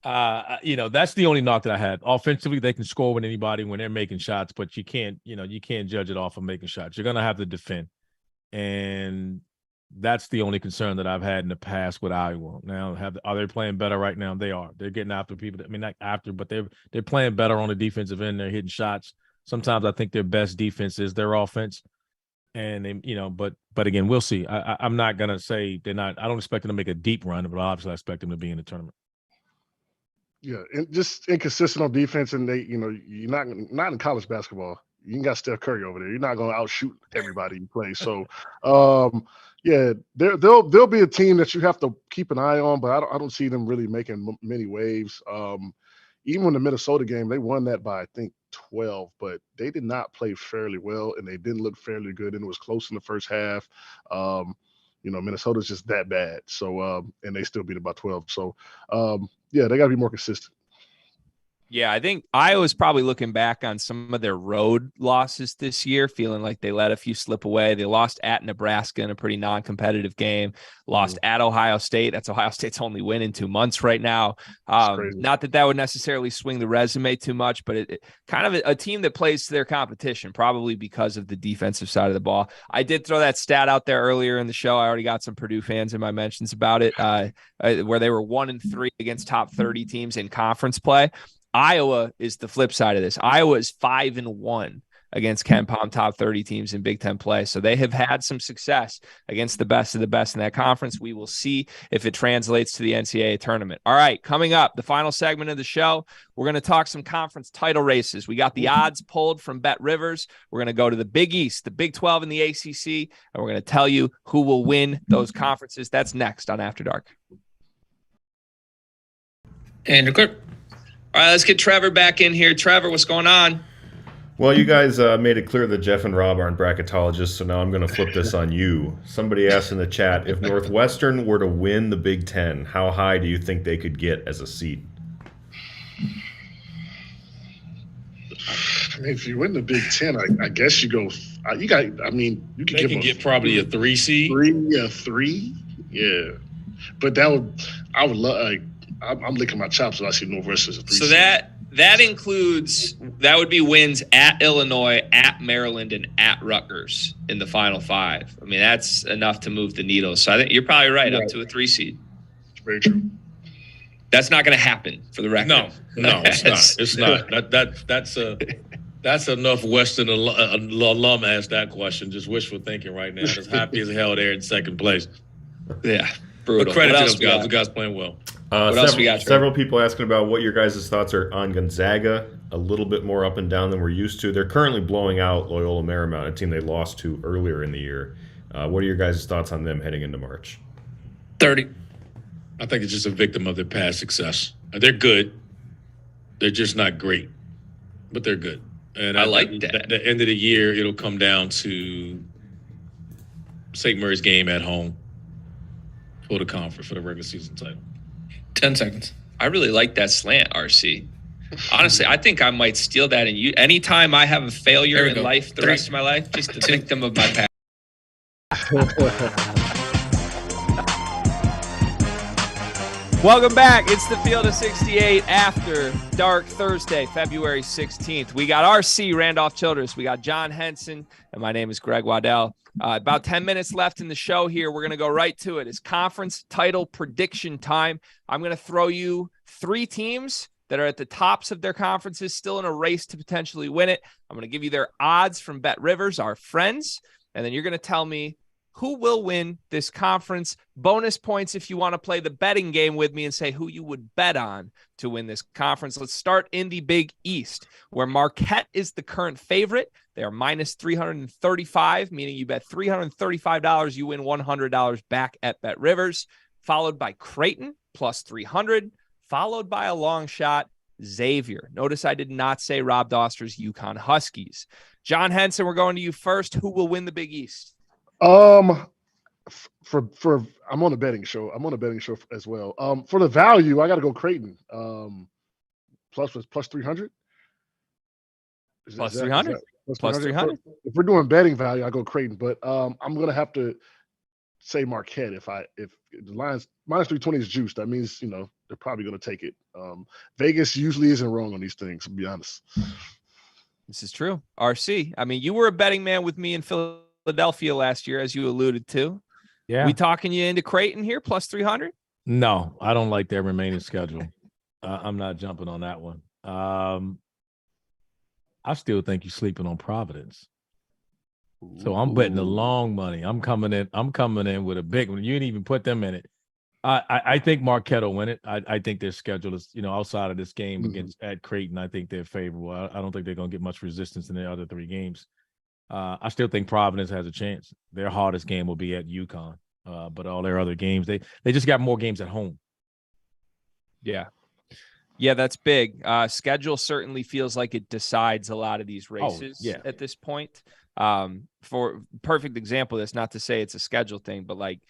S4: that's the only knock that I had. Offensively, they can score with anybody when they're making shots, but you can't judge it off of making shots. You're going to have to defend. And that's the only concern that I've had in the past with Iowa. Now, are they playing better right now? They are. They're getting after people. Not after, but they're playing better on the defensive end. They're hitting shots. Sometimes I think their best defense is their offense. And they, but again, we'll see. I'm not gonna say they're not. I don't expect them to make a deep run, but obviously I expect them to be in the tournament.
S5: Yeah, and just inconsistent on defense, and you're not in college basketball. You ain't got Steph Curry over there. You're not gonna outshoot everybody you play. So, yeah, they'll be a team that you have to keep an eye on, but I don't see them really making many waves. Even in the Minnesota game, they won that by, I think, 12, but they did not play fairly well, and they didn't look fairly good, and it was close in the first half. Minnesota's just that bad. So, and they still beat it by 12. So, yeah, they got to be more consistent.
S9: Yeah, I think Iowa's probably looking back on some of their road losses this year, feeling like they let a few slip away. They lost at Nebraska in a pretty non-competitive game, lost at Ohio State. That's Ohio State's only win in 2 months right now. Not that would necessarily swing the resume too much, but it kind of a team that plays to their competition, probably because of the defensive side of the ball. I did throw that stat out there earlier in the show. I already got some Purdue fans in my mentions about it, where they were 1-3 against top 30 teams in conference play. Iowa is the flip side of this. Iowa is 5-1 against KenPom top 30 teams in Big Ten play. So they have had some success against the best of the best in that conference. We will see if it translates to the NCAA tournament. All right, coming up, the final segment of the show, we're going to talk some conference title races. We got the odds pulled from Bet Rivers. We're going to go to the Big East, the Big 12, and the ACC, and we're going to tell you who will win those conferences. That's next on After Dark.
S11: And you're clear. All right, let's get Trevor back in here. Trevor, what's going on?
S2: Well, you guys made it clear that Jeff and Rob aren't bracketologists, so now I'm going to flip this on you. Somebody asked in the chat, if Northwestern were to win the Big Ten, how high do you think they could get as a seed?
S5: I mean, if you win the Big Ten, I guess you go. You can
S13: get probably a 3 seed.
S5: Three, yeah. But I would love. I'm licking my chops when I see Northwestern as a 3
S11: So
S5: seed.
S11: that includes, that would be wins at Illinois, at Maryland, and at Rutgers in the Final Five. I mean, that's enough to move the needle. So I think you're probably right, up to a 3 seed.
S5: Very true.
S11: That's not going to happen, for the record.
S13: No, it's not. It's not. That's enough Western alum asked that question. Just wishful thinking right now. Just happy as hell there in second place.
S11: Yeah, brutal.
S13: But credit to those guys. The guys playing well.
S11: What else we got?
S2: Several people asking about what your guys' thoughts are on Gonzaga. A little bit more up and down than we're used to. They're currently blowing out Loyola Marymount, a team they lost to earlier in the year. What are your guys' thoughts on them heading into March?
S11: 30.
S13: I think it's just a victim of their past success. They're good. They're just not great, but they're good. And
S11: I like that.
S13: At the end of the year, it'll come down to St. Mary's game at home for the conference, for the regular season title.
S11: 10 seconds. I really like that slant, RC. Honestly, I think I might steal that. And anytime I have a failure in life, the rest of my life, just a victim of my past.
S9: Welcome back. It's the Field of 68 After Dark Thursday, February 16th. We got RC, Randolph Childress. We got John Henson, and my name is Greg Waddell. About 10 minutes left in the show here. We're going to go right to it. It's conference title prediction time. I'm going to throw you 3 teams that are at the tops of their conferences, still in a race to potentially win it. I'm going to give you their odds from Bet Rivers, our friends, and then you're going to tell me who will win this conference. Bonus points if you want to play the betting game with me and say who you would bet on to win this conference. Let's start in the Big East, where Marquette is the current favorite. They are minus 335, meaning you bet $335, you win $100 back at Bet Rivers, followed by Creighton, plus 300, followed by a long shot, Xavier. Notice I did not say Rob Doster's UConn Huskies. John Henson, we're going to you first. Who will win the Big East?
S5: For I'm on a betting show. I'm on a betting show as well. For the value, I got to go Creighton. Plus 300.
S9: Plus 300. Plus 300.
S5: If we're doing betting value, I go Creighton. But I'm gonna have to say Marquette if the line's minus 320 is juiced. That means they're probably gonna take it. Vegas usually isn't wrong on these things, to be honest.
S9: This is true. RC. I mean, you were a betting man with me in Philadelphia last year, as you alluded to.
S4: Yeah.
S9: We talking you into Creighton here, plus 300?
S4: No, I don't like their remaining schedule. I'm not jumping on that one. I still think you're sleeping on Providence. So I'm betting the long money. I'm coming in with a big one. You didn't even put them in it. I think Marquette will win it. I think their schedule is, outside of this game at Creighton, I think they're favorable. I don't think they're going to get much resistance in the other 3 games. I still think Providence has a chance. Their hardest game will be at UConn, but all their other games, they just got more games at home.
S9: Yeah, that's big. Schedule certainly feels like it decides a lot of these races at this point. For perfect example, that's not to say it's a schedule thing, but like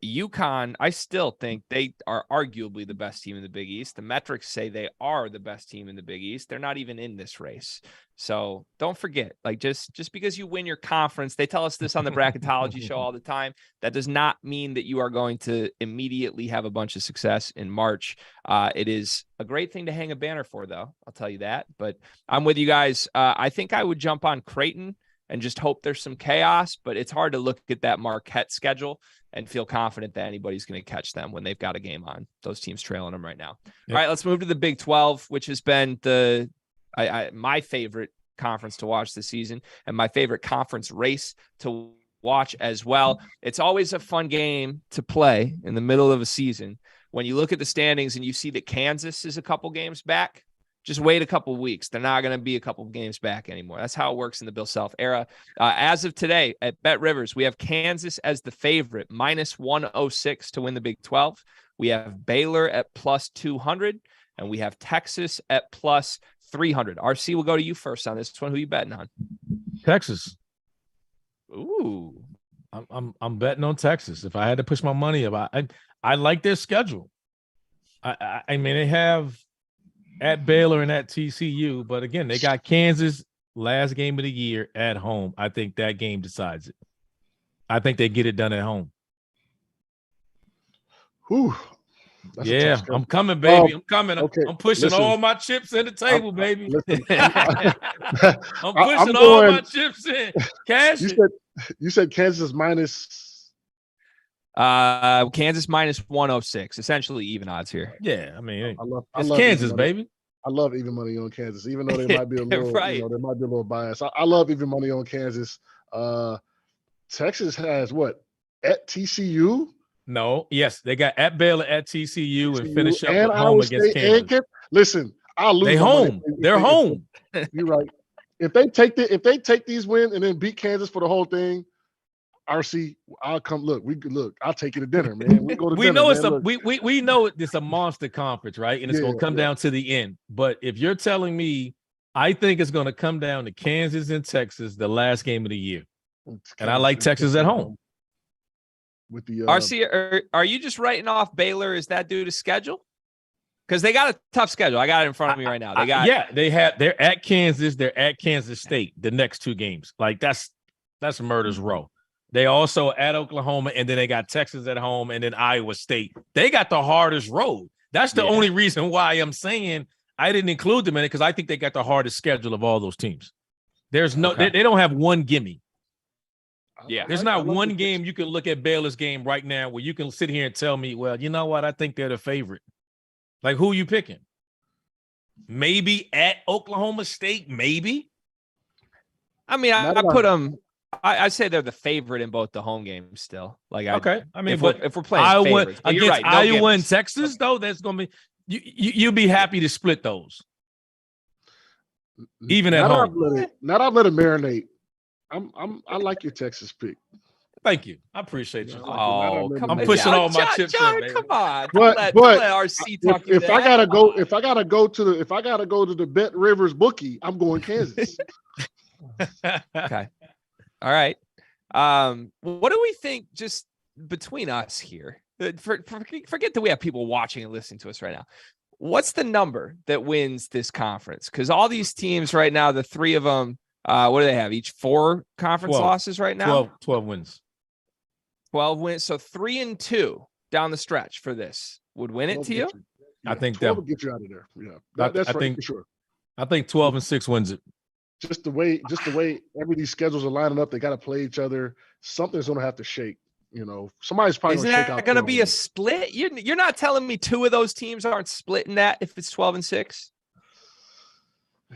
S9: UConn, I still think they are arguably the best team in the Big East. The metrics say they are the best team in the Big East. They're not even in this race. So don't forget, like just because you win your conference, they tell us this on the bracketology show all the time. That does not mean that you are going to immediately have a bunch of success in March. It is a great thing to hang a banner for, though. I'll tell you that. But I'm with you guys. I think I would jump on Creighton and just hope there's some chaos, but it's hard to look at that Marquette schedule and feel confident that anybody's going to catch them when they've got a game on. Those teams trailing them right now. Yep. All right, let's move to the Big 12, which has been my favorite conference to watch this season and my favorite conference race to watch as well. It's always a fun game to play in the middle of a season. When you look at the standings and you see that Kansas is a couple games back, just wait a couple of weeks. They're not going to be a couple of games back anymore. That's how it works in the Bill Self era. As of today at Bet Rivers, we have Kansas as the favorite, minus 106 to win the Big 12. We have Baylor at plus 200, and we have Texas at plus 300. RC, we'll go to you first on this one. Who are you betting on?
S4: Texas.
S9: Ooh,
S4: I'm betting on Texas. If I had to push my money up, I like their schedule. I mean, they have at Baylor and at TCU, but again, they got Kansas last game of the year at home. I think that game decides it. I think they get it done at home.
S5: Whew.
S4: Yeah, I'm coming, baby. I'm coming.
S5: Okay.
S4: I'm pushing all my chips in the table, baby. I'm pushing
S5: all
S4: my chips in. Cash.
S5: You said Kansas minus.
S9: Kansas minus 106, essentially even odds here.
S4: Yeah, I mean,
S5: I love
S4: Kansas, baby.
S5: I love even money on Kansas, even though they might be a little,
S9: right.
S5: There might be a little bias. I love even money on Kansas. Texas has what at TCU?
S4: No, yes, they got at Baylor, at TCU, and finish up
S5: and
S4: with home against Kansas.
S5: Listen, I'll lose.
S4: They home. They're home.
S5: You're right. If they take these wins and then beat Kansas for the whole thing, RC, I'll come. Look, I'll take you to dinner, man. We go to dinner.
S4: Know it's
S5: man.
S4: we know it's a monster conference, right? And it's going to come down to the end. But if you're telling me, I think it's going to come down to Kansas and Texas, the last game of the year, and I like Texas at home.
S5: With the
S9: RC, are you just writing off Baylor? Is that due to schedule? Because they got a tough schedule. I got it in front of me right now.
S4: They're at Kansas, they're at Kansas State the next 2 games. Like that's murder's row. They also at Oklahoma, and then they got Texas at home, and then Iowa State. They got the hardest road. That's the only reason why I'm saying I didn't include them in it, because I think they got the hardest schedule of all those teams. There's no, they don't have one gimme.
S9: Yeah.
S4: There's not one game you can look at Baylor's game right now where you can sit here and tell me, well, you know what? I think they're the favorite. Like, who are you picking? Maybe at Oklahoma State, maybe.
S9: I mean, I put them. I say they're the favorite in both the home games still. Like,
S4: okay. I mean,
S9: if we're playing
S4: Iowa
S9: favorites,
S4: against
S9: right, no
S4: Iowa and
S9: gimmies.
S4: Texas, though, that's gonna be you'll be happy to split those. Even at home.
S5: I've let it marinate. I like your Texas pick.
S4: Thank you. I appreciate you.
S9: Oh, come on.
S4: I'm pushing all my chips
S9: John,
S4: in, baby.
S9: come on.
S5: But
S9: Don't let RC talk you
S5: if
S9: down.
S5: I gotta go to the Bet Rivers bookie, I'm going Kansas.
S9: Okay. All right. What do we think just between us here? Forget that we have people watching and listening to us right now. What's the number that wins this conference? Because all these teams right now, the three of them, what do they have? Each 4 conference
S4: 12.
S9: losses right now?
S4: 12 wins.
S9: 12 wins. So 3-2 down the stretch for this would win it to you?
S4: I think
S5: 12
S4: that
S5: will get you out of there. Yeah, that's right for sure.
S4: I think 12-6 wins it.
S5: Just the way every these schedules are lining up, they got to play each other. Something's going to have to shake. Somebody's probably
S9: Is
S5: going to shake out.
S9: that going to be a split? You're not telling me 2 of those teams aren't splitting that if it's 12-6?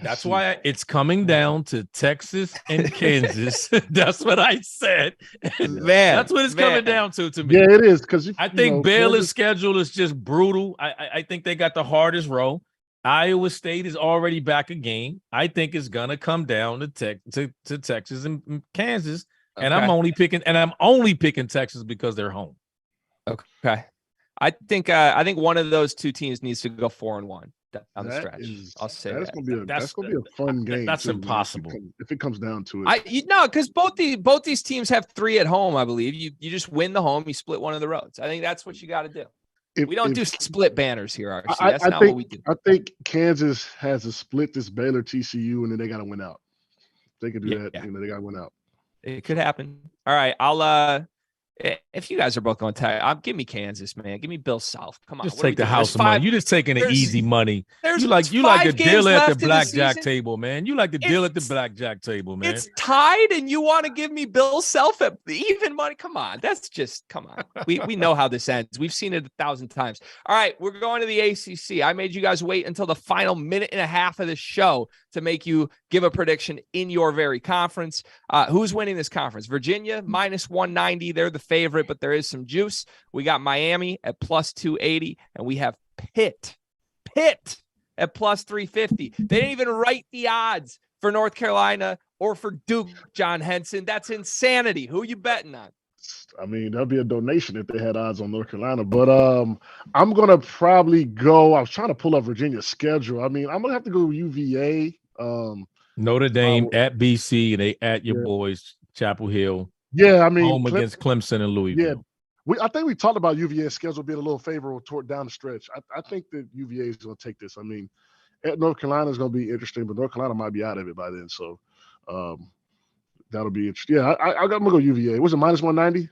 S4: That's why it's coming down to Texas and Kansas. That's what I said.
S9: Man,
S4: that's what it's coming down to me.
S5: Yeah, it is, because
S4: I think Baylor's schedule is just brutal. I think they got the hardest row. Iowa State is already back a game. I think it's gonna come down to Texas and Kansas.
S9: Okay.
S4: And I'm only picking Texas because they're home.
S9: Okay. I think one of those 2 teams needs to go 4-1 down the stretch. I'll say
S5: that's
S9: that.
S5: gonna be a fun game.
S4: That's
S5: too,
S4: impossible
S5: if it comes down to it.
S9: Because both these teams have 3 at home. I believe you just win the home, you split one of the roads. I think that's what you got to do. We don't do split banners here, RC. That's not what we do.
S5: I think Kansas has to split this Baylor TCU, and then they got to win out. They can do that.
S9: Yeah.
S5: They got to win out.
S9: It could happen. All right, I'll if you guys are both going to give me Kansas, man. Give me Bill Self. Come on.
S4: Just take the house money. You just taking the easy money. You like to deal at the blackjack table, man. You like to deal at the blackjack table, man.
S9: It's tied, and you want to give me Bill Self at even money? Come on. Come on. We know how this ends. We've seen it 1,000 times. All right, we're going to the ACC. I made you guys wait until the final minute and a half of the show to make you give a prediction in your very conference. Who's winning this conference? Virginia, -190. They're the favorite, but there is some juice. We got Miami at +280, and we have Pitt at +350. They didn't even write the odds for North Carolina or for Duke, John Henson. That's insanity. Who are you betting on?
S5: I mean, that'd be a donation if they had odds on North Carolina. But I'm gonna probably go. I was trying to pull up Virginia's schedule. I mean, I'm gonna have to go UVA.
S4: Notre Dame at BC, and they at your boys Chapel Hill.
S5: Yeah, I mean,
S4: home against Clemson and Louisville.
S5: Yeah, I think we talked about UVA's schedule being a little favorable toward down the stretch. I think that UVA is going to take this. I mean, at North Carolina is going to be interesting, but North Carolina might be out of it by then. So that'll be interesting. Yeah, I'm going to go UVA. Was it -190?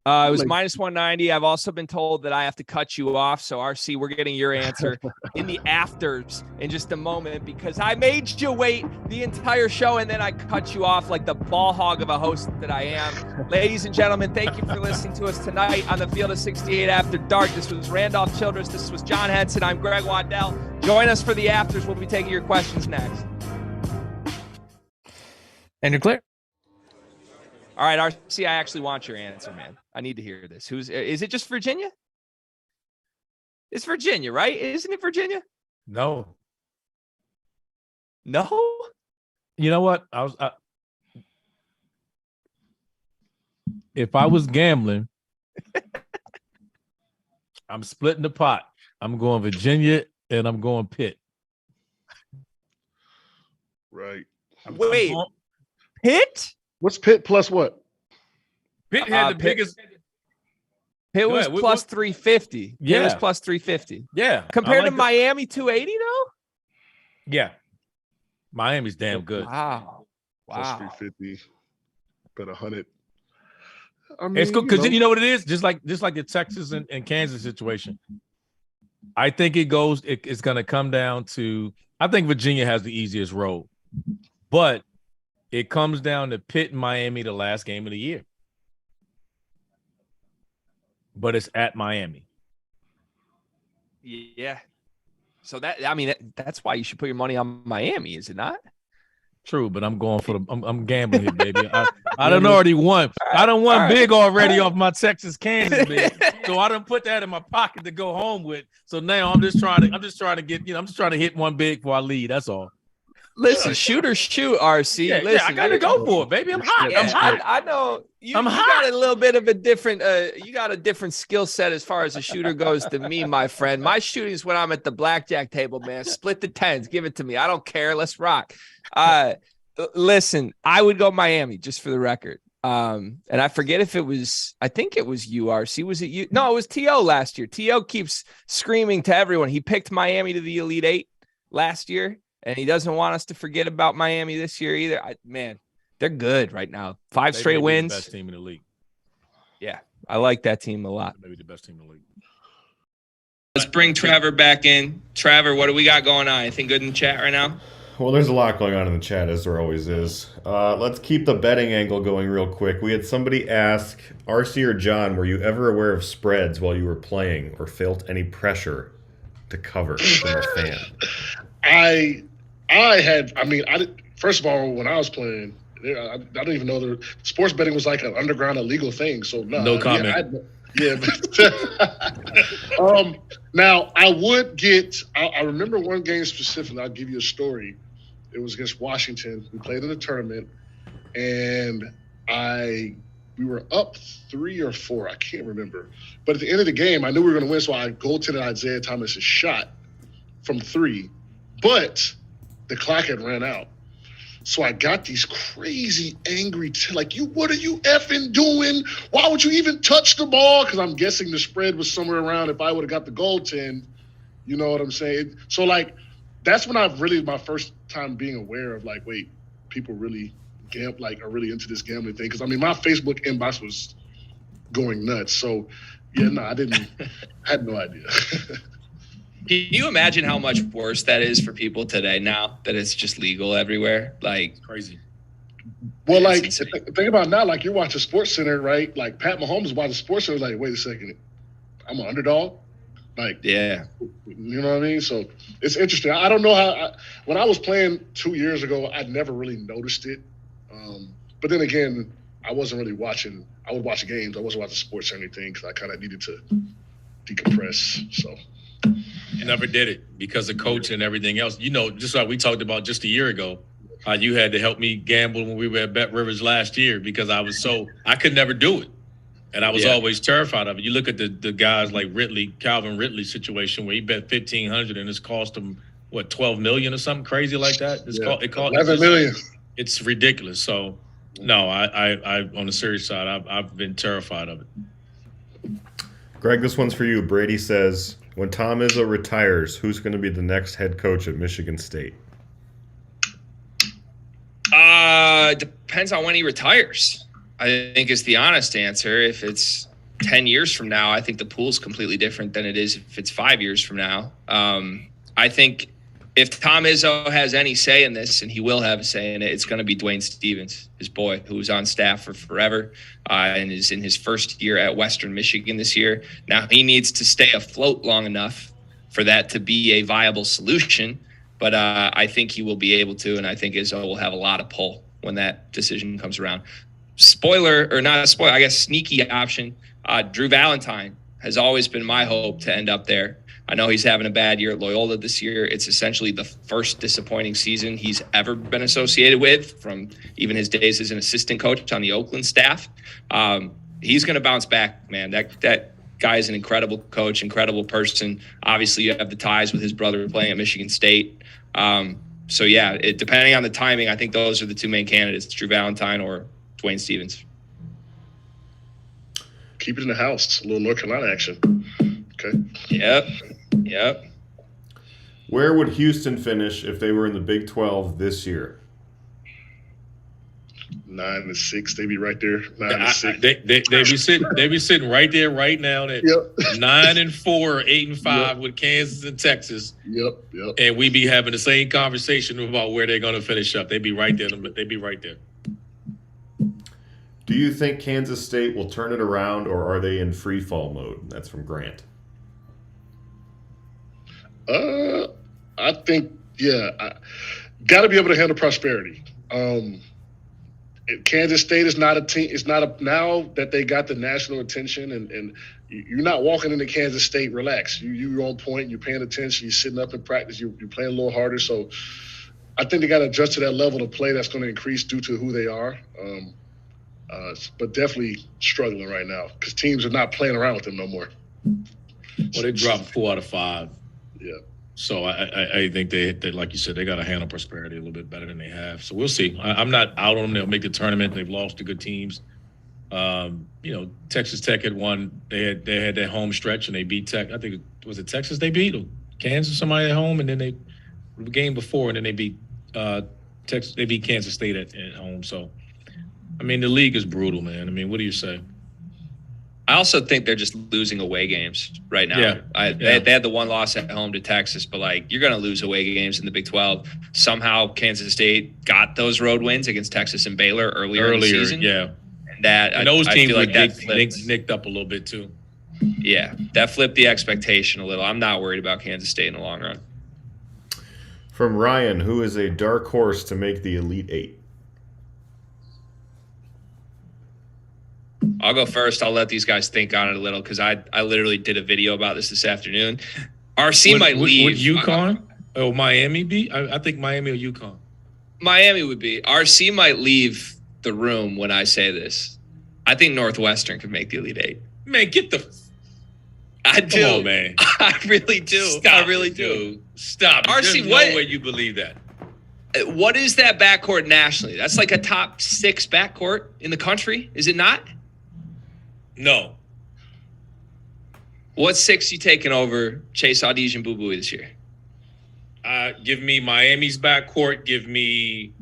S9: It was -190. I've also been told that I have to cut you off. So, RC, we're getting your answer in the afters in just a moment because I made you wait the entire show and then I cut you off like the ball hog of a host that I am. Ladies and gentlemen, thank you for listening to us tonight on the Field of 68 After Dark. This was Randolph Childress. This was John Henson. I'm Greg Waddell. Join us for the afters. We'll be taking your questions next.
S4: And you're clear.
S9: All right, RC, I actually want your answer, man. I need to hear this. Is it just Virginia? It's Virginia, right? Isn't it Virginia?
S4: No.
S9: No?
S4: You know what? If I was gambling, I'm splitting the pot. I'm going Virginia and I'm going Pitt.
S5: Right.
S9: Wait, Pitt?
S5: What's Pitt plus what?
S4: Pitt had the biggest.
S9: Pitt was plus 350.
S4: Yeah.
S9: It was plus 350.
S4: Yeah.
S9: Compared to Miami 280, though?
S4: Yeah. Miami's damn good.
S9: Wow.
S5: Plus 350. Bet 100. I mean,
S4: it's good because you know what it is? Just like the Texas and Kansas situation. I think it's going to come down to. I think Virginia has the easiest road, but It comes down to Pitt and Miami, the last game of the year. But it's at Miami.
S9: Yeah. So that's why you should put your money on Miami, is it not?
S4: True, but I'm going for I'm gambling here, baby. I done already won. I done won big already off my Texas Kansas bid. So I done put that in my pocket to go home with. So now I'm just trying to get, I'm just trying to hit one big before I leave. That's all.
S9: Listen, shoot or shoot, RC.
S4: Yeah,
S9: Listen,
S4: I gotta go for it, baby. I'm hot.
S9: Yeah,
S4: I'm hot.
S9: I know you got a little bit of a different you got a different skill set as far as a shooter goes to me, my friend. My shooting is when I'm at the blackjack table, man. Split the tens, give it to me. I don't care. Let's rock. Listen, I would go Miami just for the record. And I forget if it was, I think it was URC. Was it you? No, it was TO last year. TO keeps screaming to everyone. He picked Miami to the Elite Eight last year. And he doesn't want us to forget about Miami this year either. Man, they're good right now. 5 straight wins.
S4: The best team in the league.
S9: Yeah, I like that team a lot.
S4: Maybe the best team in the league.
S11: Let's bring Trevor back in. Trevor, what do we got going on? Anything good in the chat right now?
S2: Well, there's a lot going on in the chat, as there always is. Let's keep the betting angle going real quick. We had somebody ask, RC or John, were you ever aware of spreads while you were playing or felt any pressure to cover from a fan?
S5: First of all, when I was playing, I don't even know sports betting was like an underground illegal thing. So
S13: no comment.
S5: Now I would get. I remember one game specifically. I'll give you a story. It was against Washington. We played in a tournament, and we were up 3 or 4. I can't remember. But at the end of the game, I knew we were going to win, so I goaltended Isaiah Thomas's shot from 3, but the clock had ran out. So I got these crazy angry, what are you effing doing? Why would you even touch the ball? Because I'm guessing the spread was somewhere around if I would have got the goaltend. You know what I'm saying? So, that's when my first time being aware of, wait, people really are really into this gambling thing. Because, my Facebook inbox was going nuts. So, I had no idea.
S11: Can you imagine how much worse that is for people today now that it's just legal everywhere?
S13: Crazy.
S5: Well, think about it now, you're watching Sports Center, right? Pat Mahomes watching Sports Center, wait a second, I'm an underdog?
S11: Yeah.
S5: You know what I mean? So it's interesting. I don't know how, when I was playing 2 years ago, I never really noticed it. But then again, I wasn't really watching, I would watch games. I wasn't watching sports or anything because I kind of needed to decompress, so.
S13: You never did it because of coach and everything else. Just like we talked about just a year ago, how you had to help me gamble when we were at Bet Rivers last year because I could never do it. And I was always terrified of it. You look at the guys like Calvin Ridley's situation where he bet $1,500 and it's cost him, $12 million or something crazy like that? It cost
S5: $11 million.
S13: It's ridiculous. So, no, I on the serious side, I've been terrified of it.
S2: Greg, this one's for you. Brady says, when Tom Izzo retires, who's going to be the next head coach at Michigan State?
S11: Depends on when he retires. I think is the honest answer. If it's 10 years from now, I think the pool's completely different than it is if it's 5 years from now. I think if Tom Izzo has any say in this, and he will have a say in it, it's going to be Dwayne Stevens, his boy, who was on staff for forever and is in his first year at Western Michigan this year. Now, he needs to stay afloat long enough for that to be a viable solution, but I think he will be able to, and I think Izzo will have a lot of pull when that decision comes around. Sneaky option, Drew Valentine has always been my hope to end up there. I know he's having a bad year at Loyola this year. It's essentially the first disappointing season he's ever been associated with from even his days as an assistant coach on the Oakland staff. He's going to bounce back, man. That guy is an incredible coach, incredible person. Obviously, you have the ties with his brother playing at Michigan State. Depending on the timing, I think those are the two main candidates, Drew Valentine or Dwayne Stevens.
S5: Keep it in the house. A little North Carolina action. Okay.
S11: Yep.
S2: Where would Houston finish if they were in the Big 12 this year?
S5: 9-6. They be right there. 9-6.
S13: They be sitting right there right now at 9-4, 8-5 with Kansas and Texas.
S5: Yep.
S13: And we be having the same conversation about where they're going to finish up. They be right there. They be right there.
S2: Do you think Kansas State will turn it around, or are they in free fall mode? That's from Grant.
S5: I think, got to be able to handle prosperity. Kansas State is not a team. It's not now that they got the national attention, and you're not walking into Kansas State relaxed. You're on point. You're paying attention. You're sitting up in practice. You're playing a little harder. So I think they got to adjust to that level of play that's going to increase due to who they are. But definitely struggling right now because teams are not playing around with them no more.
S13: Well, they dropped 4 out of 5.
S5: Yeah.
S13: So I think they, like you said, they got to handle prosperity a little bit better than they have. So we'll see. I'm not out on them. They'll make the tournament. They've lost to good teams. Texas Tech had won. They had their home stretch and they beat Tech. I think was it Texas they beat or Kansas somebody at home, and then they the game before, and then they beat Texas. They beat Kansas State at home. So I mean, the league is brutal, man. I mean, what do you say?
S11: I also think they're just losing away games right now.
S13: Yeah.
S11: They had the one loss at home to Texas, but you're going to lose away games in the Big 12. Somehow Kansas State got those road wins against Texas and Baylor earlier in the season.
S13: Yeah.
S11: And
S13: those teams were
S11: that
S13: nicked up a little bit too.
S11: Yeah, that flipped the expectation a little. I'm not worried about Kansas State in the long run.
S2: From Ryan, who is a dark horse to make the Elite Eight?
S11: I'll go first. I'll let these guys think on it a little because I literally did a video about this afternoon. RC might leave.
S13: Would UConn or Miami be? I think Miami or UConn.
S11: Miami would be. RC might leave the room when I say this. I think Northwestern could make the Elite Eight.
S13: Man, get the.
S11: I do.
S13: Come on, man.
S11: I really do.
S13: Stop
S11: I really do.
S13: Dude. Stop.
S11: RC,
S13: There's no way you believe that.
S11: What is that backcourt nationally? That's like a top 6 backcourt in the country, is it not?
S13: No.
S11: What 6 you taking over Chase Audige and Boo Booey this year?
S13: Give me Miami's backcourt. Give me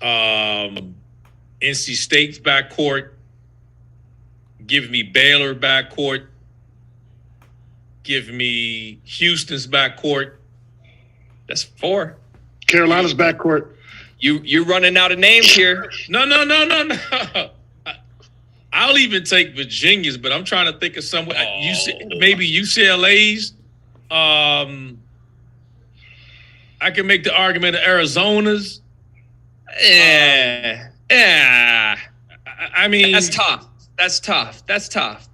S13: NC State's backcourt. Give me Baylor backcourt. Give me Houston's backcourt.
S11: That's 4.
S5: Carolina's backcourt.
S11: You're running out of names here.
S13: No. I'll even take Virginia's, but I'm trying to think of somewhere. Maybe UCLA's. I can make the argument of Arizona's.
S11: Yeah.
S13: I mean,
S11: that's tough.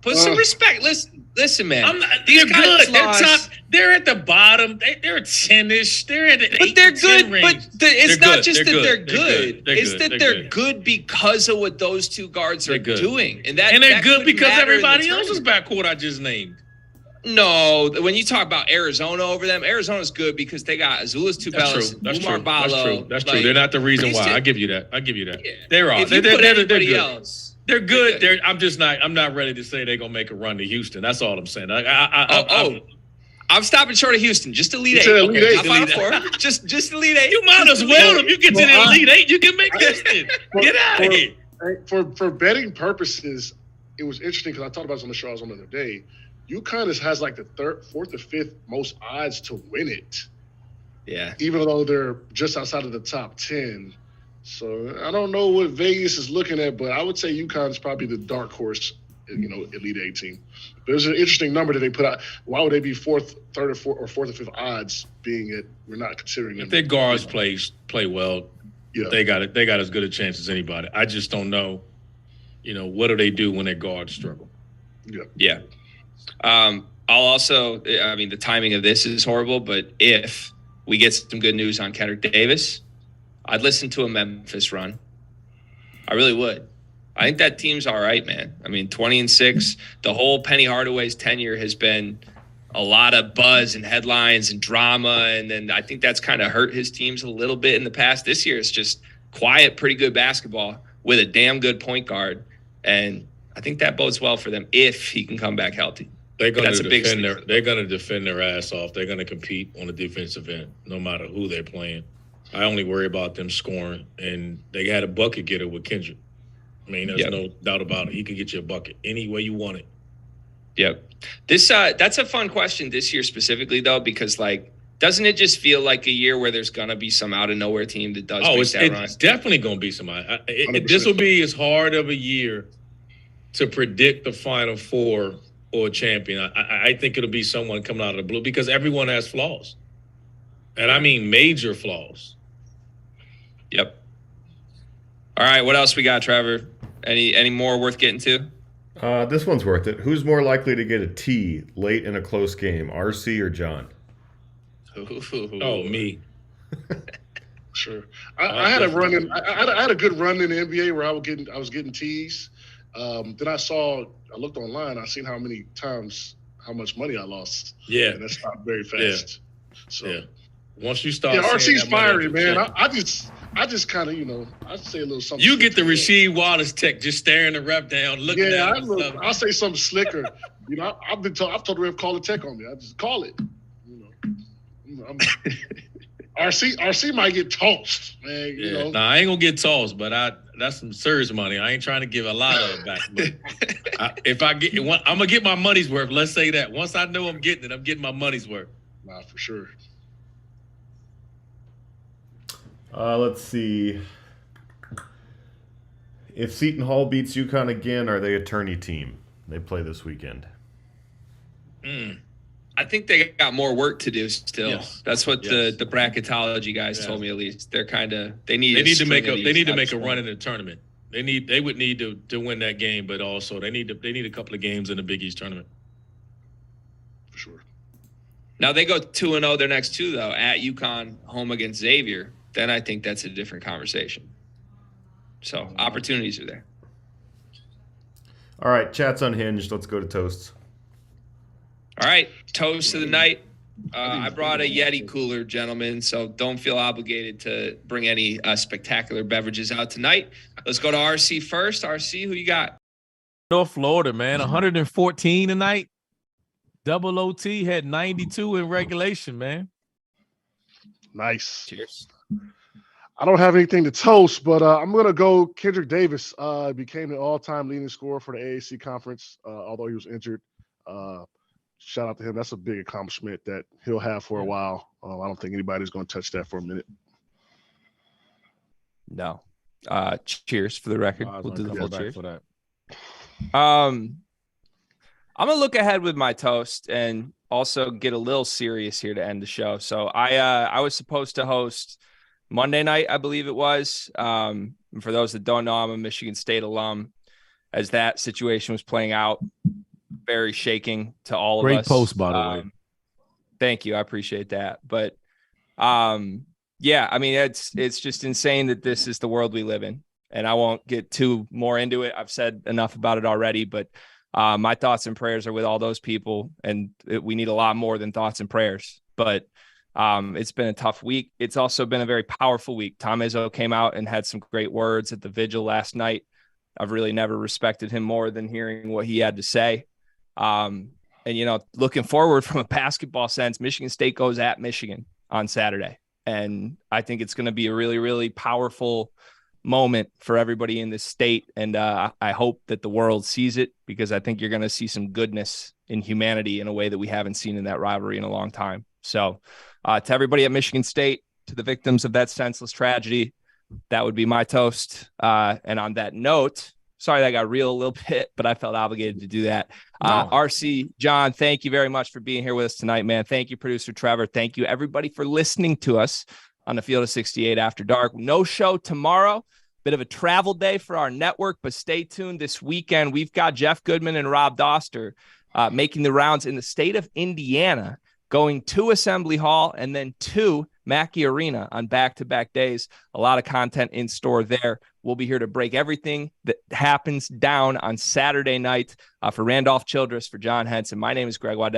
S11: Put some respect. Listen, man.
S13: They're good. They're top. They're at the bottom. They're 10-ish. They're at the 8
S11: but they're good.
S13: range.
S11: But it's not just that they're
S13: good.
S11: It's that they're good because of what those 2 guards are doing, and
S13: they're good because everybody else's backcourt I just named.
S11: No, when you talk about Arizona over them, Arizona's good because they got Azuolas Tubelis, Umar Ballo.
S13: That's true. They're not the reason why. I give you that. Yeah. They're all.
S11: If you put anybody else.
S13: They're good. I'm not ready to say they're gonna make a run to Houston. That's all I'm saying.
S11: I'm stopping short of Houston. Just Elite 8.
S5: Okay,
S11: Not Final Four. Just Elite 8.
S13: You might as well. If you get to the Elite 8, you can make Houston. Get out of here.
S5: For betting purposes, it was interesting because I talked about this on the show I was on the other day. UConn has like the 4th or 5th most odds to win it.
S11: Yeah.
S5: Even though they're just outside of the top 10. So I don't know what Vegas is looking at, but I would say UConn is probably the dark horse, Elite 8 team. There's an interesting number that they put out. Why would they be 4th, 3rd, or 4th or 5th odds? Being it, we're not considering them.
S13: If their guards play well,
S5: yeah,
S13: they got it. They got as good a chance as anybody. I just don't know. What do they do when their guards struggle?
S11: Yeah. I'll also. I mean, the timing of this is horrible, but if we get some good news on Kendric Davis, I'd listen to a Memphis run. I really would. I think that team's all right, man. I mean, 20-6. The whole Penny Hardaway's tenure has been a lot of buzz and headlines and drama, and then I think that's kind of hurt his teams a little bit in the past. This year, it's just quiet, pretty good basketball with a damn good point guard, and I think that bodes well for them if he can come back healthy.
S13: They're going to defend their ass off. They're going to compete on the defensive end, no matter who they're playing. I only worry about them scoring, and they had a bucket getter with Kendric. I mean, there's no doubt about it. He could get you a bucket any way you want it.
S11: Yep. That's a fun question this year specifically, though, because, like, doesn't it just feel like a year where there's going to be some out-of-nowhere team that does make that run?
S13: It's definitely going to be somebody. This will be as hard of a year to predict the Final Four or a champion. I think it'll be someone coming out of the blue because everyone has flaws. And I mean major flaws.
S11: Yep. All right, what else we got, Trevor? Any more worth getting to?
S2: This one's worth it. Who's more likely to get a T late in a close game, RC or John?
S13: Oh, me.
S5: Sure. I had a run in. I had a good run in the NBA where I was getting tees. Then I looked online. I seen how much money I lost.
S13: Yeah,
S5: and that stopped very fast.
S13: Yeah.
S5: So
S13: once you start,
S5: RC's fiery, man. I just kind of, I say a little something.
S13: You get the Rasheed Wallace tech, just staring the rep down, looking at him.
S5: I'll say something slicker. I've told the ref call the tech on me. I just call it. RC might get tossed, man.
S13: Nah, I ain't gonna get tossed, but that's some serious money. I ain't trying to give a lot of it back. But I'm gonna get my money's worth. Let's say that. Once I know I'm getting it, I'm getting my money's worth.
S5: Nah, for sure.
S2: Let's see. If Seton Hall beats UConn again, are they a tourney team? They play this weekend.
S11: I think they got more work to do still.
S13: Yes.
S11: That's what the bracketology guys told me, at least. They're kind of they need to make
S13: a run in the tournament. They would need to win that game, but also they need a couple of games in the Big East tournament.
S5: For sure.
S11: Now they go 2-0 their next two though, at UConn, home against Xavier. Then I think that's a different conversation. So opportunities are there.
S2: All right, chat's unhinged. Let's go to toasts.
S11: All right, toast of the night. I brought a Yeti cooler, gentlemen, so don't feel obligated to bring any spectacular beverages out tonight. Let's go to RC first. RC, who you got?
S4: North Florida, man, 114 tonight. Double OT had 92 in regulation, man.
S5: Nice.
S11: Cheers.
S5: I don't have anything to toast, but I'm going to go Kendric Davis. Became the all-time leading scorer for the AAC conference, although he was injured. Shout out to him. That's a big accomplishment that he'll have for a while. I don't think anybody's going to touch that for a minute.
S9: No. Cheers for the record. We'll do the full cheers.
S4: For that.
S9: I'm going to look ahead with my toast and also get a little serious here to end the show. So I was supposed to host Monday night, I believe it was. And for those that don't know, I'm a Michigan State alum. As that situation was playing out, very shaking to all of us.
S4: Great post, by the way.
S9: Thank you. I appreciate that. But yeah, I mean, it's just insane that this is the world we live in. And I won't get too more into it. I've said enough about it already, but my thoughts and prayers are with all those people. And we need a lot more than thoughts and prayers. But it's been a tough week. It's also been a very powerful week. Tom Izzo came out and had some great words at the vigil last night. I've really never respected him more than hearing what he had to say. And, looking forward from a basketball sense, Michigan State goes at Michigan on Saturday. And I think it's going to be a really, really powerful moment for everybody in this state. And I hope that the world sees it, because I think you're going to see some goodness in humanity in a way that we haven't seen in that rivalry in a long time. So to everybody at Michigan State, to the victims of that senseless tragedy, that would be my toast. And on that note, sorry that got real a little bit, but I felt obligated to do that. RC, John, thank you very much for being here with us tonight, man. Thank you, producer Trevor. Thank you, everybody, for listening to us on the Field of 68 After Dark. No show tomorrow. Bit of a travel day for our network, but stay tuned this weekend. We've got Jeff Goodman and Rob Doster making the rounds in the state of Indiana, going to Assembly Hall and then to Mackey Arena on back-to-back days. A lot of content in store there. We'll be here to break everything that happens down on Saturday night. For Randolph Childress, for John Henson, my name is Greg Waddell.